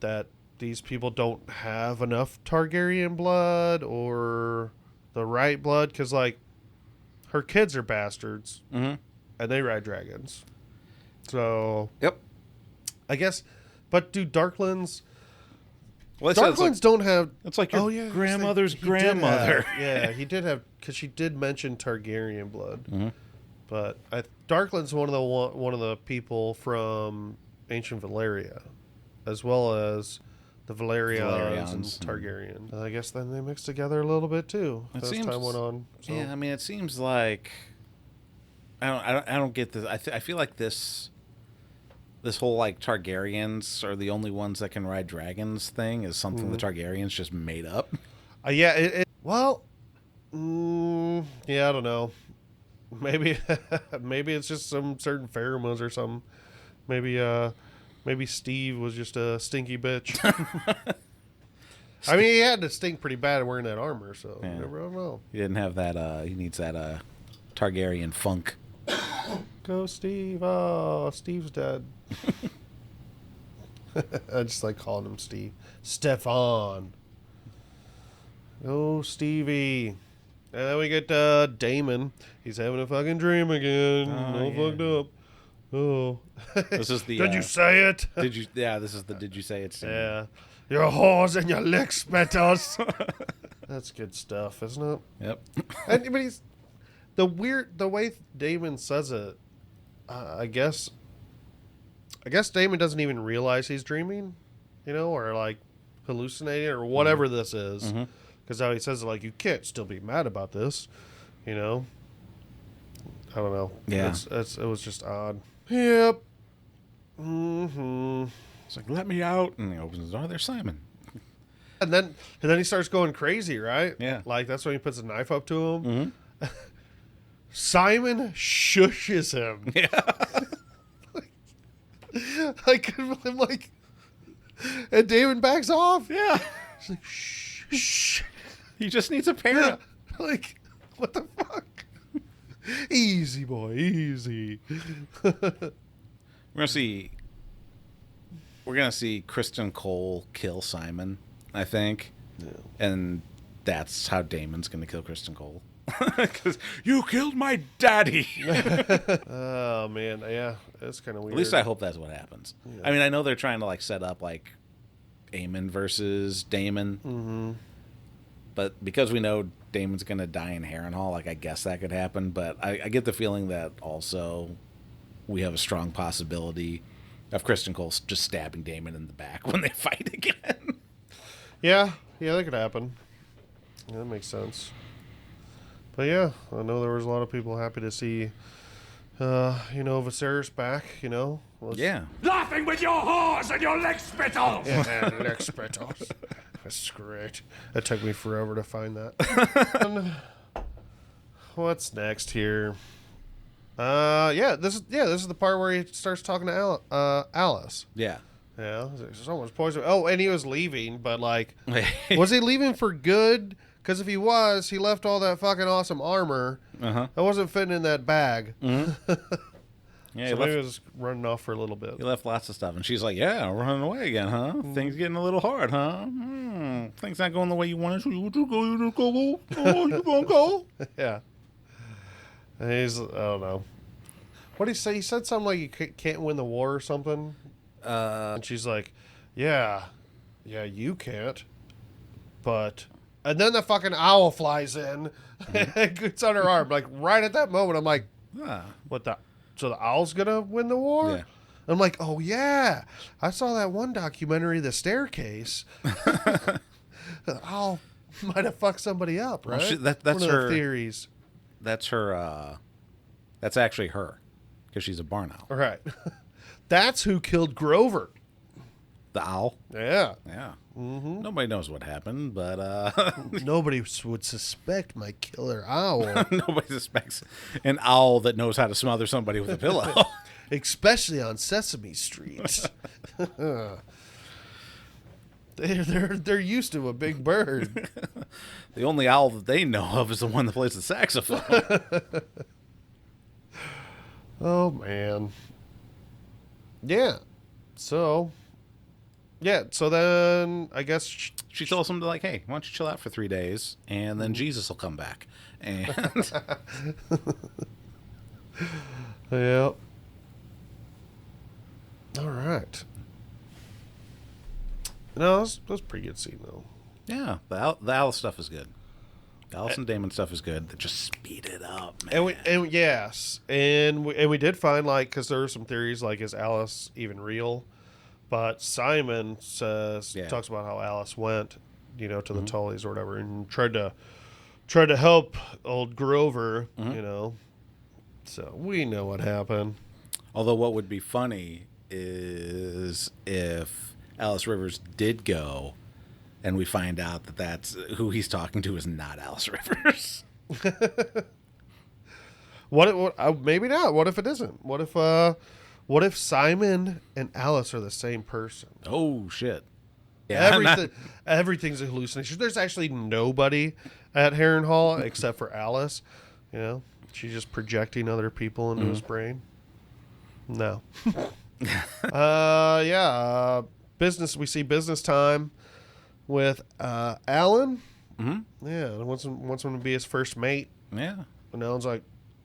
that these people don't have enough Targaryen blood or the right blood? Because like her kids are bastards, and they ride dragons. So yep. I guess, but do Darklands? Well, Darklings don't have. It's like your Oh, yeah, grandmother's he did grandmother. yeah, he did have, because she did mention Targaryen blood. Mhm. But Darkling's one of the people from ancient Valyria, as well as the Valerians and Targaryen. And I guess then they mixed together a little bit too as time went on. So. Yeah, I mean, it seems like I don't get this. I feel like this whole like Targaryens are the only ones that can ride dragons thing is something the Targaryens just made up. Yeah. Well, yeah, I don't know. Maybe it's just some certain pheromones or something. Maybe Steve was just a stinky bitch. I mean, he had to stink pretty bad wearing that armor, so you never know. He didn't have that. He needs that Targaryen funk. Go, Steve! Oh, Steve's dead. I just like calling him Steve. Stefan. Oh, Stevie. And then we get Damon. He's having a fucking dream again. All fucked up. Oh. This is the. Did you say it? Did you? Yeah, this is the. Did you say it? Scene. Yeah. Your whores and your lick spitters. That's good stuff, isn't it? Yep. But he's the way Damon says it. I guess Damon doesn't even realize he's dreaming, or like hallucinating or whatever this is. Because how he says it, like, you can't still be mad about this, I don't know. Yeah. It was just odd. Yep. Mm-hmm. It's like, let me out. And he opens the door. There's Simon. And then he starts going crazy, right? Yeah. Like, that's when he puts a knife up to him. Simon shushes him. Yeah. I'm like, and Damon backs off. Yeah. He's like, shh. He just needs a parent. Yeah. Like, what the fuck? Easy, boy, easy. We're gonna see Kristen Cole kill Simon, I think, and that's how Damon's gonna kill Kristen Cole. Because you killed my daddy. Oh man, yeah, that's kind of weird. At least I hope that's what happens. Yeah. I mean, I know they're trying to like set up like Aemon versus Daemon, but because we know Daemon's gonna die in Harrenhal, like I guess that could happen. But I get the feeling that also we have a strong possibility of Kristen Cole just stabbing Daemon in the back when they fight again. Yeah, that could happen. Yeah, that makes sense. But yeah, I know there was a lot of people happy to see, Viserys back. Yeah. Laughing with your whores and your leg spittles. Yeah, leg spittles. That's great. That took me forever to find that. What's next here? This is the part where he starts talking to Alice. Yeah. Yeah, someone's poisoned. Oh, and he was leaving, but like, was he leaving for good? Because if he was, he left all that fucking awesome armor. That wasn't fitting in that bag. Yeah, so maybe he was running off for a little bit. He left lots of stuff, and she's like, "Yeah, we're running away again, huh? Things getting a little hard, huh? Things not going the way you wanted to. You go. Oh, you gonna go?" Yeah. And he's, I don't know. What did he say? He said something like you can't win the war or something. And she's like, yeah, you can't. But, and then the fucking owl flies in. It's on her arm. Like, right at that moment, I'm like, so the owl's going to win the war? Yeah. I'm like, oh, yeah. I saw that one documentary, The Staircase. The owl might have fucked somebody up, right? Well, that's one her of the theories. That's her. That's actually her, because she's a barn owl. Right. That's who killed Grover. The owl. Yeah. Yeah. Nobody knows what happened, but nobody would suspect my killer owl. Nobody suspects an owl that knows how to smother somebody with a pillow, especially on Sesame Street. They're used to a big bird. The only owl that they know of is the one that plays the saxophone. Oh man. Yeah. So then I guess she tells him to like, hey, why don't you chill out for 3 days, and then Jesus will come back. And yep. All right. No, that was a pretty good scene though. Yeah, the Alice stuff is good. The Alice and Damon stuff is good. They just speed it up, man. And we did find because there were some theories is Alice even real? But Simon talks about how Alice went, to the Tullys or whatever, and tried to help old Grover, So we know what happened. Although what would be funny is if Alice Rivers did go, and we find out that that's who he's talking to is not Alice Rivers. Maybe not. What if it isn't? What if Simon and Alice are the same person? Oh shit! Yeah, everything's a hallucination. There's actually nobody at Harrenhal except for Alice. She's just projecting other people into his brain. No. Business. We see business time with Alan. Mm-hmm. Yeah, wants him to be his first mate. Yeah. And Alan's like,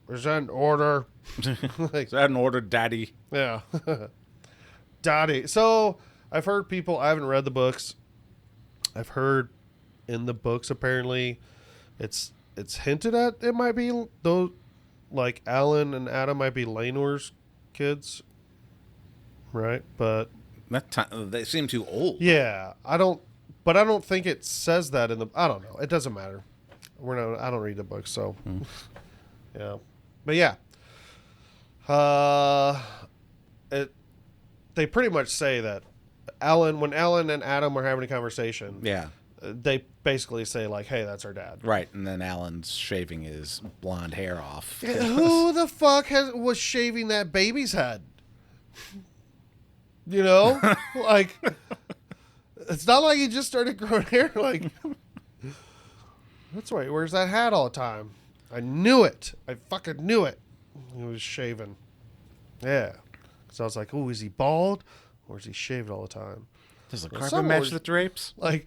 "Is that an order?" Is that an order, Daddy? Yeah. Daddy. So I've heard people. I haven't read the books. I've heard in the books apparently, it's hinted at it might be those Alan and Adam might be Lanor's kids, right? But they seem too old. Yeah, I don't think it says that in the. I don't know. It doesn't matter. I don't read the book, so yeah. But yeah, they pretty much say that when Alan and Adam are having a conversation, yeah, they basically say "Hey, that's our dad." Right, and then Alan's shaving his blonde hair off. Who the fuck was shaving that baby's head? It's not like he just started growing hair. That's right. He wears that hat all the time. I knew it. I fucking knew it. He was shaving. Yeah. So I was like, "Oh, is he bald, or is he shaved all the time?" Does the carpet match the drapes? I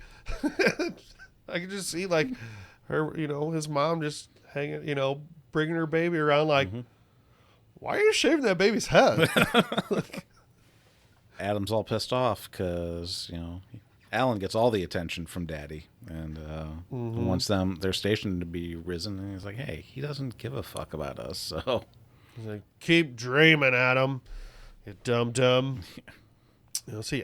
could just see her, his mom just hanging, bringing her baby around why are you shaving that baby's head? Adam's all pissed off because, Alan gets all the attention from Daddy and wants their station to be risen. And he's like, hey, he doesn't give a fuck about us. So he's like, keep dreaming, Adam, you dum-dum. See,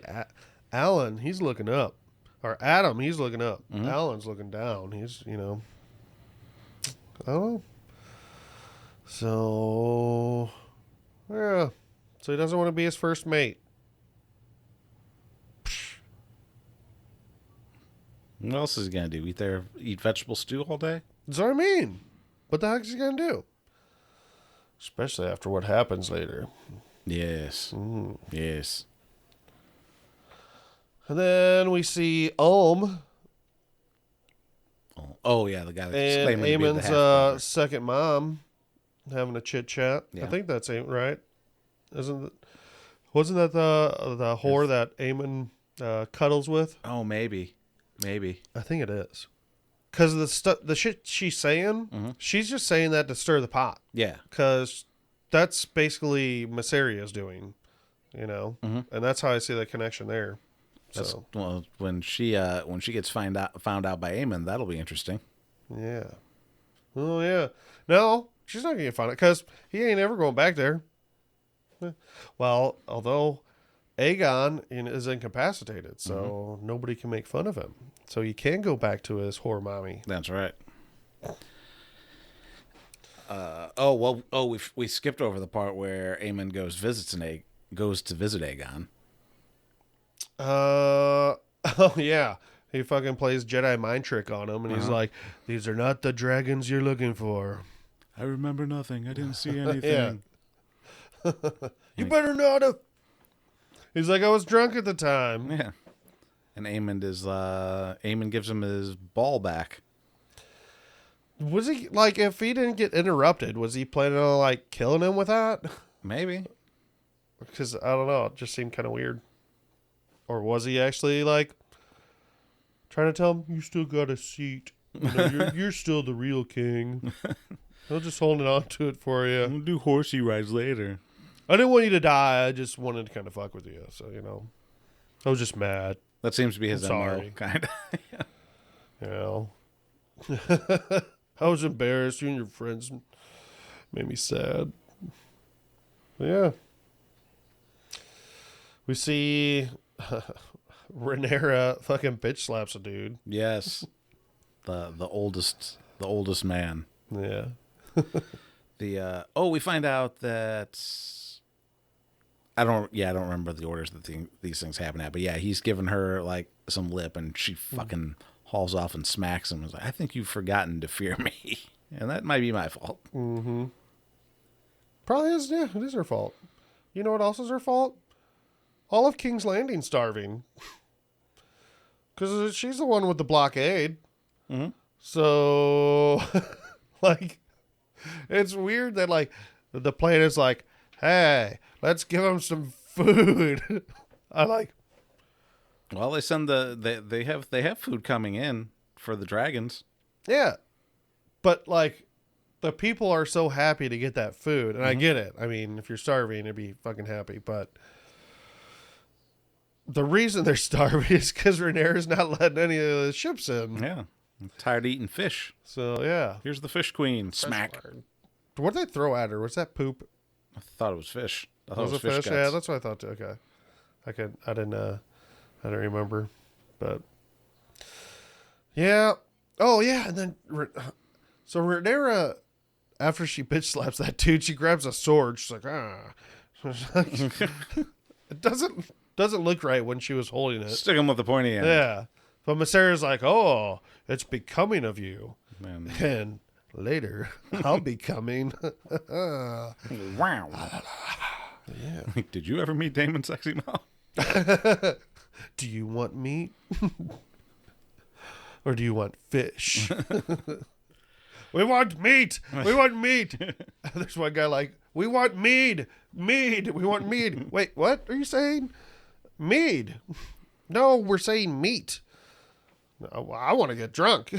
Alan, he's looking up. Or Adam, he's looking up. Mm-hmm. Alan's looking down. He's, I don't know. So, yeah. So he doesn't want to be his first mate. What else is he going to do? Eat vegetable stew all day? That's what I mean. What the heck is he going to do? Especially after what happens later. Yes. Yes. And then we see Ulm. Oh, yeah, the guy that's claiming to be the Eamon's half-brother. second mom having a chit chat. Yeah. I think that's right. Wasn't that the whore that Eamon cuddles with? Oh, maybe. I think it is. Because the shit she's saying, she's just saying that to stir the pot. Yeah. Because that's basically Maseria's doing, and that's how I see the connection there. So Well, when she gets found out by Eamon, that'll be interesting. Yeah. Oh yeah. No, she's not gonna get found out because he ain't ever going back there. Well, although Aegon is incapacitated, so nobody can make fun of him. So he can go back to his whore mommy. That's right. We skipped over the part where Aemon goes to visit Aegon. Oh yeah, he fucking plays Jedi mind trick on him, and he's like, "These are not the dragons you're looking for." I remember nothing. I didn't see anything. You better not have. He's like, I was drunk at the time. Yeah. And Aemon gives him his ball back. Was he if he didn't get interrupted, was he planning on killing him with that? Maybe. Because I don't know, it just seemed kind of weird. Or was he actually trying to tell him, you still got a seat? You're still the real king. I'm just holding on to it for you. We'll do horsey rides later. I didn't want you to die. I just wanted to kind of fuck with you. So, I was just mad. That seems to be his I'm MO, sorry. kind of. Yeah. I was embarrassed. You and your friends made me sad. But yeah. We see Rhaenyra fucking bitch slaps a dude. Yes. The oldest man. Yeah. We find out that I don't remember the orders that these things happen at, but yeah, he's giving her like some lip and she fucking hauls off and smacks him and is like, I think you've forgotten to fear me. And that might be my fault. Mm-hmm. Probably is, yeah, it is her fault. You know what else is her fault? All of King's Landing starving. Because she's the one with the blockade. Mm-hmm. So, like, it's weird that, like, the plan is like, hey, let's give them some food. I like. Well, they send they have food coming in for the dragons. Yeah. But, like, the people are so happy to get that food. And I get it. I mean, if you're starving, you'd be fucking happy. But the reason they're starving is because Rhaenyra's not letting any of the ships in. Yeah. I'm tired of eating fish. So, yeah. Here's the fish queen. Smack. What did they throw at her? Was that poop? I thought it was fish. I thought Was it it was fish? fish Yeah, guts. that's what I thought too. Okay. I didn't remember. But yeah. Oh yeah, and then so Rhaenyra, after she bitch slaps that dude, she grabs a sword. She's like, it doesn't look right when she was holding it. Stick him with the pointy end. Yeah. But Mysera's like, oh, it's becoming of you. Man. And later, I'll be coming. Wow. Yeah. Did you ever meet Damon's sexy mom? Do you want meat? Or do you want fish? We want meat. We want meat. There's one guy like, we want mead. Mead. We want mead. Wait, what are you saying? Mead. No, we're saying meat. No, I want to get drunk.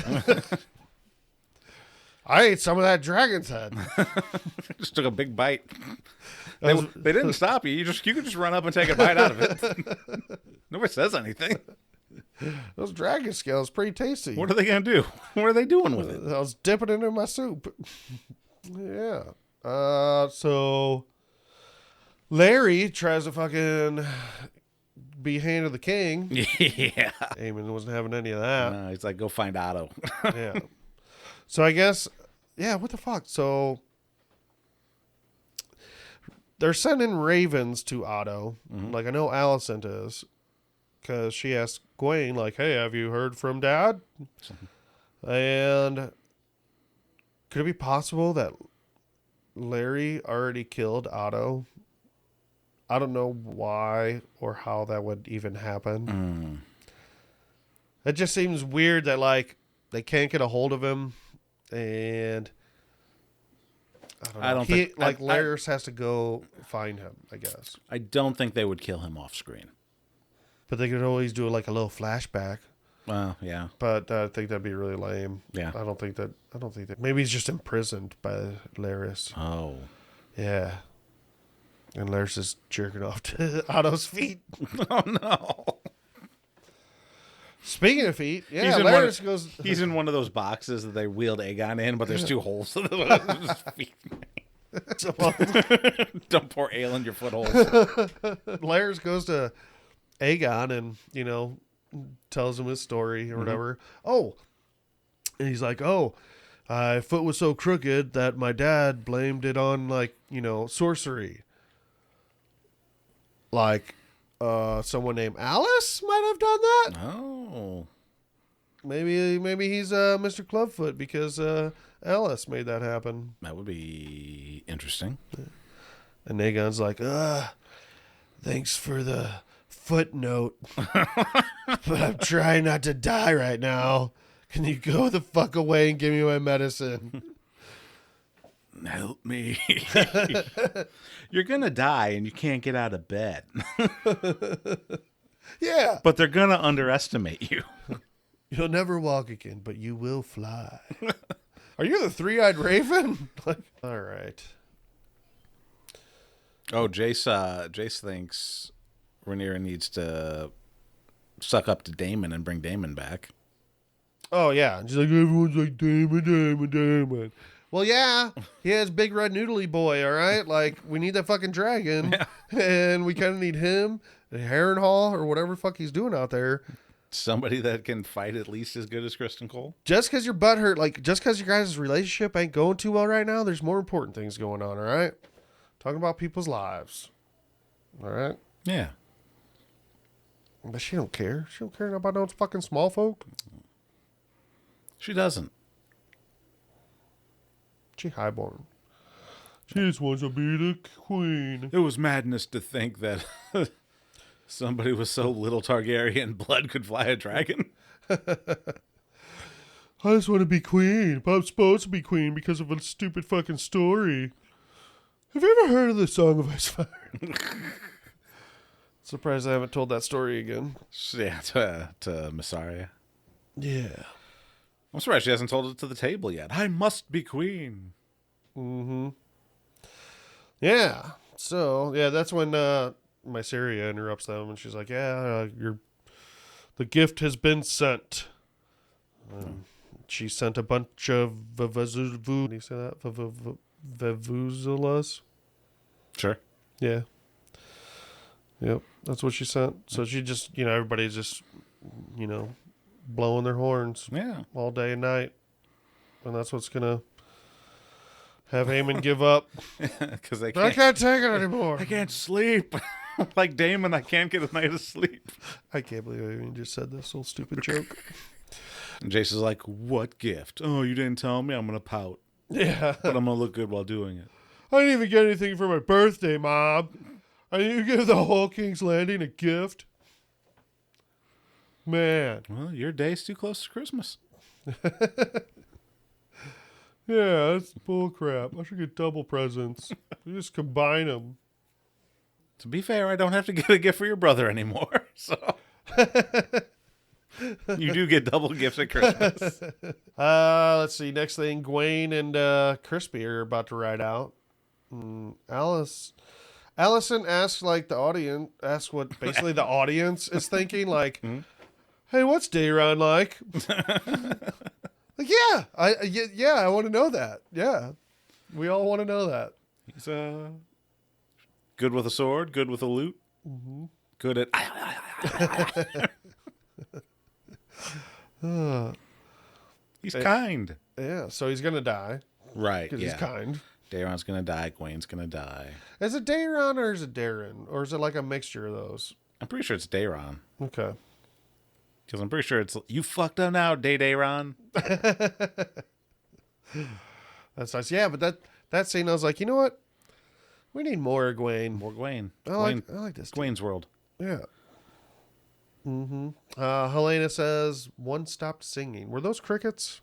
I ate some of that dragon's head. Just took a big bite. They didn't stop you. You could just run up and take a bite out of it. Nobody says anything. Those dragon scales pretty tasty. What are they going to do? What are they doing with it? I was dipping it in my soup. Yeah. So Larry tries to fucking be hand of the king. Yeah. Aemon wasn't having any of that. No, he's like, go find Otto. Yeah. So I guess, yeah, what the fuck? So they're sending ravens to Otto. Like, I know Alicent is. Because she asked Gwen, like, hey, have you heard from Dad? And could it be possible that Larry already killed Otto? I don't know why or how that would even happen. It just seems weird that, like, they can't get a hold of him. And I don't know. Laris has to go find him, I guess. I don't think they would kill him off screen. But they could always do like a little flashback. Well, yeah. But I think that'd be really lame. Yeah. I don't think that. Maybe he's just imprisoned by Laris. Oh. Yeah. And Laris is jerking off to Otto's feet. Oh, no. Speaking of feet, yeah, Laris goes. He's in one of those boxes that they wheeled Aegon in, but there's two holes. His feet. Don't pour ale in your footholes. Laris goes to Aegon and, you know, tells him his story or whatever. Oh, and he's like, oh, my foot was so crooked that my dad blamed it on, like, you know, sorcery. Like, someone named Alice might have done that. Oh. Maybe he's Mr. Clubfoot because Alice made that happen. That would be interesting. And Aegon's like, thanks for the footnote, but I'm trying not to die right now. Can you go the fuck away and give me my medicine? Help me. You're going to die and you can't get out of bed. Yeah. But they're going to underestimate you. You'll never walk again, but you will fly. Are you the three-eyed raven? All right. Oh, Jace thinks Rhaenyra needs to suck up to Damon and bring Damon back. Oh, yeah. And she's like, everyone's like, Damon. Well, yeah, he has Big Red Noodly Boy, all right? Like, we need that fucking dragon. Yeah. And we kind of need him and Harrenhal or whatever the fuck he's doing out there. Somebody that can fight at least as good as Kristen Cole. Just because your butt hurt, like, just because your guys' relationship ain't going too well right now, there's more important things going on, all right? Talking about people's lives. All right? Yeah. But she don't care. She don't care about those fucking small folk. She doesn't. She highborn. She just wants to be the queen. It was madness to think that somebody with so little Targaryen blood could fly a dragon. I just want to be queen. But I'm supposed to be queen because of a stupid fucking story. Have you ever heard of the Song of Ice and Fire? Surprised I haven't told that story again. Yeah, to Missaria. Yeah. I'm surprised she hasn't told it to the table yet. I must be queen. Mm-hmm. Yeah. So, yeah, that's when Mysaria interrupts them, and she's like, yeah, the gift has been sent. She sent a bunch of Vavuzulas. Do you say that? Vavuzulas? Sure. Yeah. Yep, that's what she sent. So she just, everybody's just, blowing their horns all day and night. And that's what's going to have Aemon give up. Because I can't take it anymore. I can't sleep. Like Damon, I can't get a night of sleep. I can't believe I even just said this little stupid joke. And Jason's like, what gift? Oh, you didn't tell me? I'm going to pout. Yeah. But I'm going to look good while doing it. I didn't even get anything for my birthday, Mom. I didn't give the whole King's Landing a gift. Man. Well, your day's too close to Christmas. Yeah, that's bull crap. I should get double presents. You just combine them. To be fair, I don't have to get a gift for your brother anymore. So you do get double gifts at Christmas. Let's see. Next thing, Gwaine and Crispy are about to ride out. Allison asks what basically the audience is thinking, like, hey, what's Daffron like? Like, yeah, I want to know that. Yeah, we all want to know that. He's good with a sword, good with a lute, good at. He's kind. Yeah, so he's gonna die. Right. Because yeah. he's kind. Daron's gonna die. Gwayne's gonna die. Is it Daron or is it Darren? Or is it like a mixture of those? I'm pretty sure it's Daron. Okay. Because I'm pretty sure it's you fucked up now, Daron. That's nice. Yeah, but that scene, I was like, you know what? We need more Gwaine. More Gwaine. I like this. Gwayne's world. Yeah. Helena says one stopped singing. Were those crickets?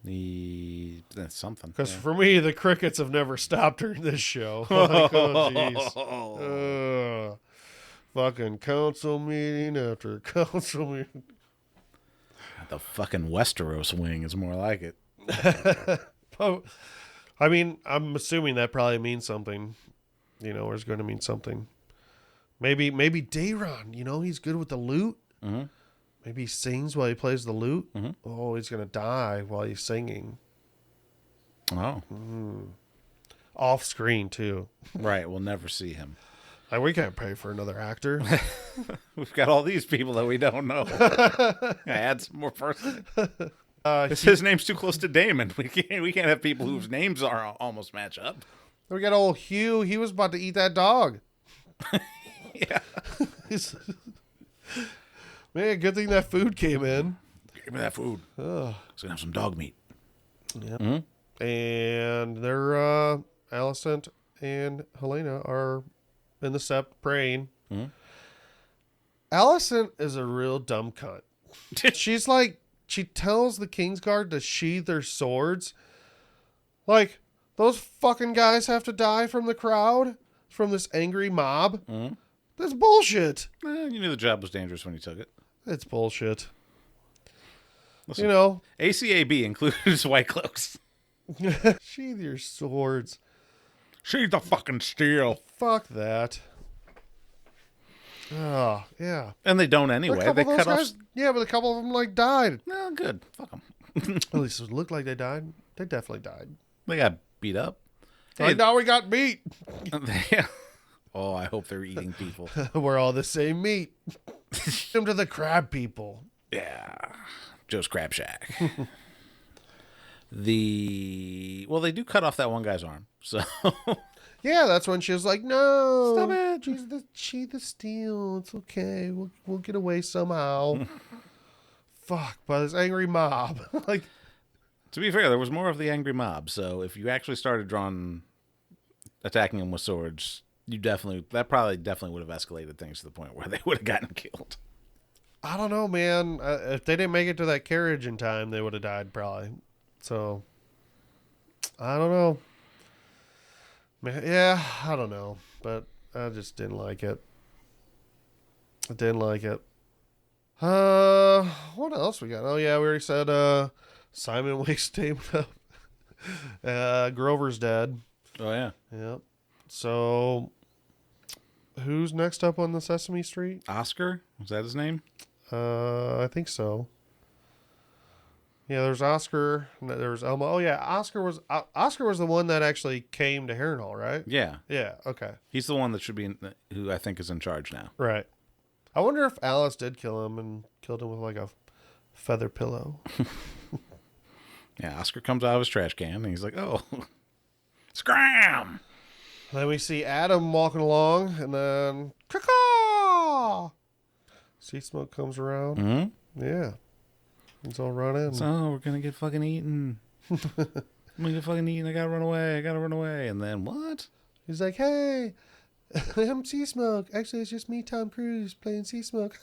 That's something. Because for me, the crickets have never stopped during this show. Like, oh, jeez. Fucking council meeting after council meeting. The fucking Westeros wing is more like it. I mean, I'm assuming that probably means something. Or it's going to mean something. Maybe Daron, he's good with the lute. Mm-hmm. Maybe he sings while he plays the lute. Mm-hmm. Oh, he's going to die while he's singing. Oh. Off screen, too. Right, we'll never see him. We can't pay for another actor. We've got all these people that we don't know. Add some more person. His name's too close to Damon. We can't have people whose names are almost match up. We got old Hugh. He was about to eat that dog. Yeah. Man, good thing that food came in. Give me that food. I was gonna have some dog meat. Yeah. Mm-hmm. And they're Alicent and Helena are in the sept praying. Mm-hmm. Alicent is a real dumb cunt. She's like, she tells the Kingsguard to sheathe their swords. Like, those fucking guys have to die from the crowd, from this angry mob. Mm-hmm. That's bullshit. You knew the job was dangerous when you took it. It's bullshit. Listen, ACAB includes white cloaks. Sheathe your swords. Sheathe the fucking steel. Fuck that. Oh, yeah. And they don't A anyway. couple They of those cut off. guys, yeah, but a couple of them like died. No, good. Fuck them. At least it looked like they died. They definitely died. They got beat up. Like, now we got meat. Oh, I hope they're eating people. We're all the same meat. Them to the crab people. Yeah. Joe's Crab Shack. Well, they do cut off that one guy's arm. So Yeah, that's when she was like, "No, stop it. She's the steel. It's okay. We'll get away somehow." Fuck, by this angry mob. Like, To be fair, there was more of the angry mob. So if you actually started attacking them with swords, that probably definitely would have escalated things to the point where they would have gotten killed. I don't know, man. If they didn't make it to that carriage in time, they would have died probably. So, I don't know. Man, yeah, I don't know. But I just didn't like it. I didn't like it. What else we got? Oh, yeah, we already said Simon wakes Damon up. Grover's dead. Oh, yeah. Yep. So, who's next up on the Sesame Street? Oscar? Was that his name? I think so. Yeah, there's Oscar. There's Elmo. Oh yeah, Oscar was the one that actually came to Harrenhal, right? Yeah. Yeah. Okay. He's the one that should be who I think is in charge now. Right. I wonder if Alice did kill him and killed him with like a feather pillow. Yeah, Oscar comes out of his trash can and he's like, "Oh, scram!" Then we see Adam walking along, and then caw. Sea Smoke comes around. Mm-hmm. Yeah. He's all running. So we're gonna get fucking eaten. I'm gonna get fucking eaten. I gotta run away. And then what? He's like, "Hey, I'm Sea Smoke. Actually, it's just me, Tom Cruise, playing Sea Smoke.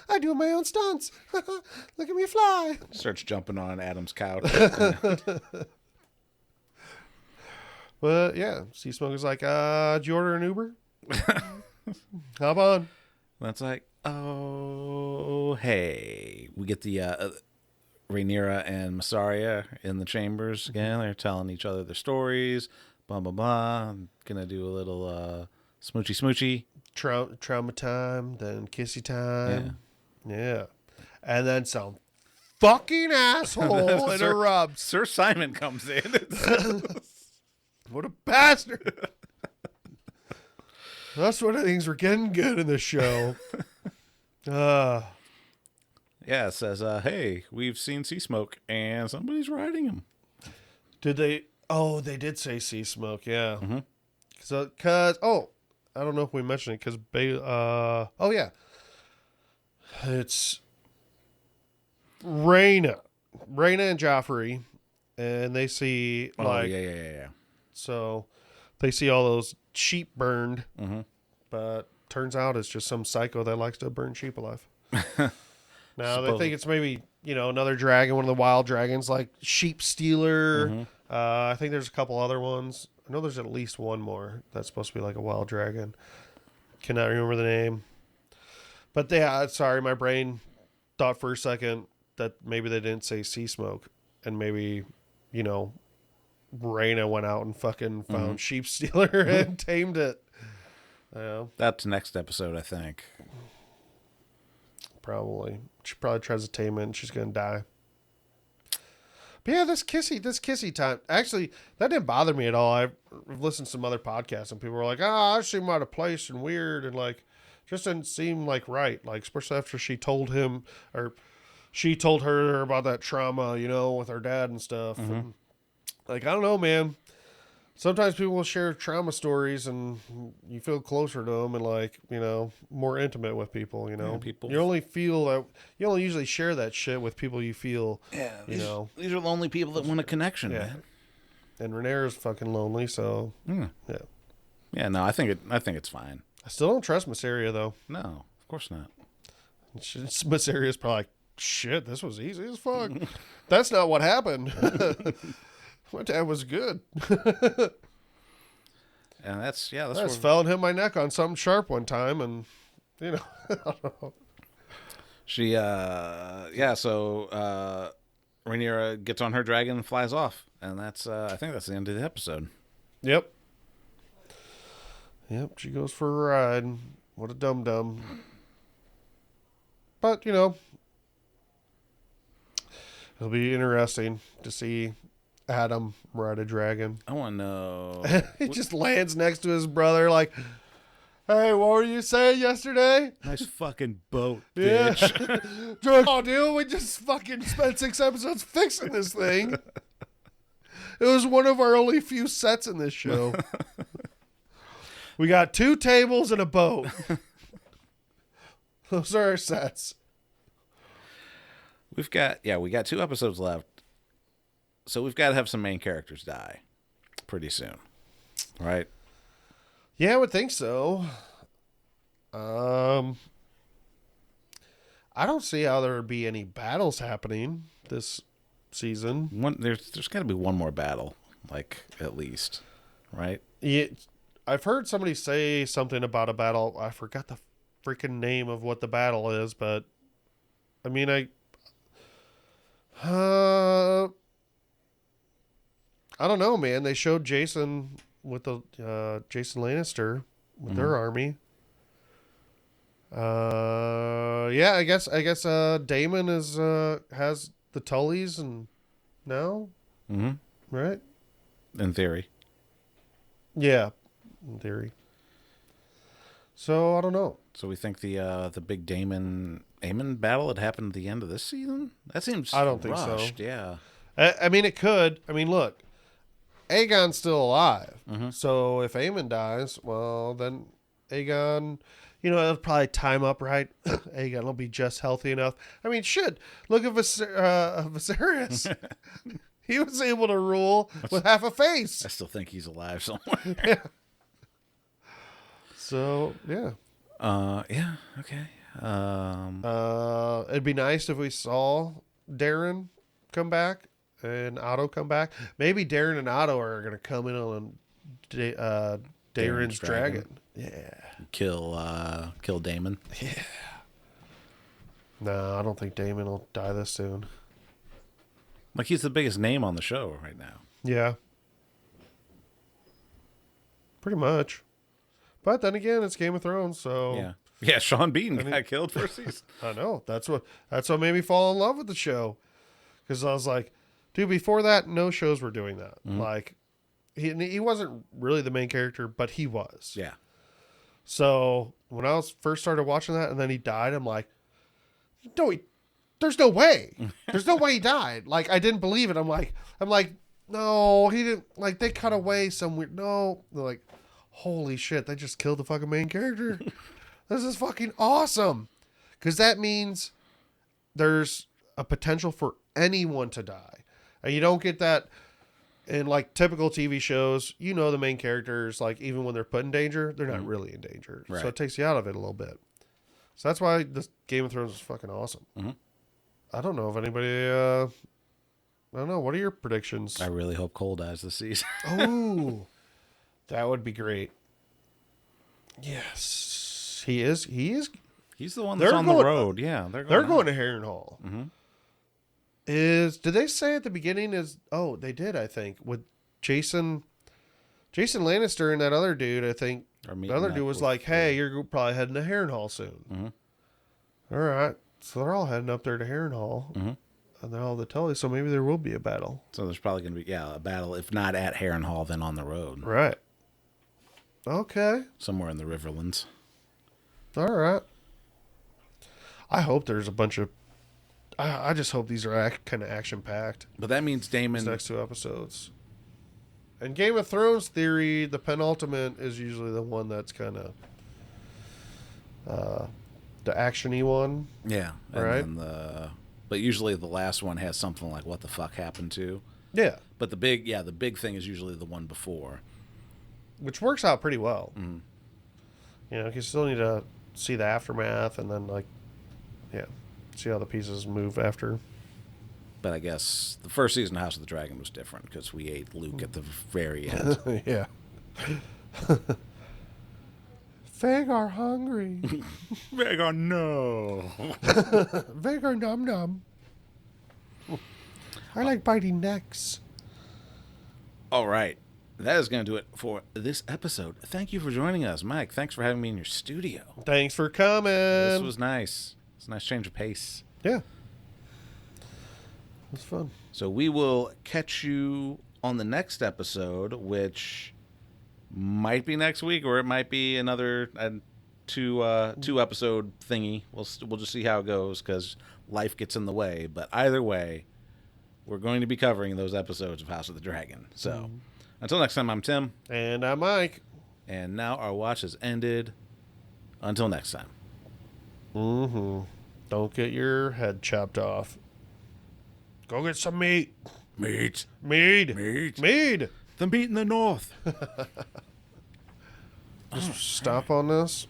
I do my own stunts. Look at me fly." Starts jumping on Adam's couch. But yeah, Sea Smoke is like, "Did you order an Uber? Hop on." That's like, oh, hey. We get the Rhaenyra and Massaria in the chambers again. They're telling each other their stories. Blah, blah, blah. I'm going to do a little smoochy. Trauma time, then kissy time. Yeah. And then some fucking asshole interrupts. Sir Simon comes in. What a bastard. That's when things were getting good in the show. Yeah, it says, hey, we've seen Sea Smoke and somebody's riding him. Did they? Oh, they did say Sea Smoke, yeah. Mm-hmm. Cause I don't know if we mentioned it, oh yeah. It's Rhaena and Joffrey, and they see Yeah. So they see all those sheep burned, Mm-hmm. but turns out it's just some psycho that likes to burn sheep alive. Now they think it's maybe, another dragon, one of the wild dragons, like Sheep Stealer. Mm-hmm. I think there's a couple other ones. I know there's at least one more that's supposed to be like a wild dragon. Cannot remember the name. But yeah, sorry, my brain thought for a second that maybe they didn't say Sea Smoke, and maybe, Rhaena went out and fucking found Sheep Stealer and tamed it. That's next episode, I think. Probably. She probably tries to tame it and she's going to die. But yeah, this kissy time. Actually, that didn't bother me at all. I've listened to some other podcasts and people were like, I seem out of place and weird and like, just didn't seem like right. Like, especially after she told him or she told her about that trauma, with her dad and stuff. Mm-hmm. And, like, I don't know, man. Sometimes people will share trauma stories and you feel closer to them and like, more intimate with people, Yeah, people. You only usually share that shit with people you feel, These are lonely people that want a connection, man. And Rhaenyra's fucking lonely, so Yeah. Yeah, no, I think it's fine. I still don't trust Massaria though. No, of course not. Massaria's probably like, shit, this was easy as fuck. That's not what happened. My dad was good. And that's I just fell and hit my neck on something sharp one time, and I don't know. She so Rhaenyra gets on her dragon and flies off, and that's I think that's the end of the episode. Yep, she goes for a ride. What a dum-dum. But, you know, it'll be interesting to see Adam ride a dragon. I want to know. He just lands next to his brother like, hey, what were you saying yesterday? Nice fucking boat, Yeah. bitch. Oh, dude, we just fucking spent 6 episodes fixing this thing. It was one of our only few sets in this show. We got 2 tables and a boat. Those are our sets. We got 2 episodes left. So we've got to have some main characters die pretty soon. Right? Yeah, I would think so. I don't see how there would be any battles happening this season. There's got to be one more battle, like, at least. Right? Yeah, I've heard somebody say something about a battle. I forgot the freaking name of what the battle is, but I mean, I don't know, man. They showed Jason with the Jason Lannister with their army. Yeah, I guess Daemon has the Tullys and now, right? In theory. Yeah, in theory. So I don't know. So we think the big Daemon battle had happened at the end of this season? That seems I don't think rushed. so. Yeah. I mean, it could. I mean, look, Aegon's still alive. So if Aemon dies, well, then Aegon, you know, it'll probably time up right. Aegon will be just healthy enough. I mean, shit. Look at Viserys. He was able to rule with half a face. I still think he's alive somewhere. Yeah. So, yeah. Yeah, okay. It'd be nice if we saw Darren come back and Otto come back. Maybe Darren and Otto are going to come in on Darren's dragon. Yeah. Kill Daemon. Yeah. No, I don't think Daemon will die this soon. Like, he's the biggest name on the show right now. Yeah. Pretty much. But then again, it's Game of Thrones, so Yeah. Yeah, Sean Bean got killed first season. I know. That's what made me fall in love with the show. Because I was like, dude, before that, no shows were doing that. Like, he wasn't really the main character, but he was. Yeah. So when I first started watching that and then he died, I'm like, no, there's no way. There's no way he died. Like, I didn't believe it. I'm like, no, he didn't. Like, they cut away some weird. No. They're like, holy shit, they just killed the fucking main character. This is fucking awesome. Because that means there's a potential for anyone to die. And you don't get that in, like, typical TV shows. You know the main characters, like, even when they're put in danger, they're not really in danger. Right. So it takes you out of it a little bit. So that's why this Game of Thrones is fucking awesome. I don't know if anybody... I don't know. What are your predictions? I really hope Cole dies this season. Oh, that would be great. Yes, he is. He's the one that's on the road. Yeah, they're going to Harrenhal. Did they say at the beginning they did, I think, with Jason Lannister and that other dude, I think the other dude was like, hey, you're probably heading to Harrenhal soon. All right. So they're all heading up there to Harrenhal. And they're all the Tully, so maybe there will be a battle. So there's probably going to be, a battle, if not at Harrenhal, then on the road. Right. Okay. Somewhere in the Riverlands. All right. I hope there's a bunch of... I just hope these are kind of action-packed. But that means Daemon... These next 2 episodes. In Game of Thrones theory, the penultimate is usually the one that's kind of... the action-y one. Yeah. And right? But usually the last one has something like, what the fuck happened to? Yeah. But the big thing is usually the one before. Which works out pretty well. You know, you still need to see the aftermath and then, like, see how the pieces move after. But I guess the first season of House of the Dragon was different because we ate Luke at the very end. Yeah. Vagar hungry. Vagar, no. Vagar num num. I like biting necks. All right. that is going to do it for this episode. Thank you for joining us, Mike. Thanks for having me in your studio. Thanks for coming. This was nice. It's a nice change of pace. Yeah. It was fun. So we will catch you on the next episode, which might be next week, or it might be another two episode thingy. We'll just see how it goes, because life gets in the way. But either way, we're going to be covering those episodes of House of the Dragon. So until next time, I'm Tim. And I'm Mike. And now our watch has ended. Until next time. Don't get your head chopped off. Go get some meat. Meat. Mead. Meat. Mead. The meat in the north. Just stop on this.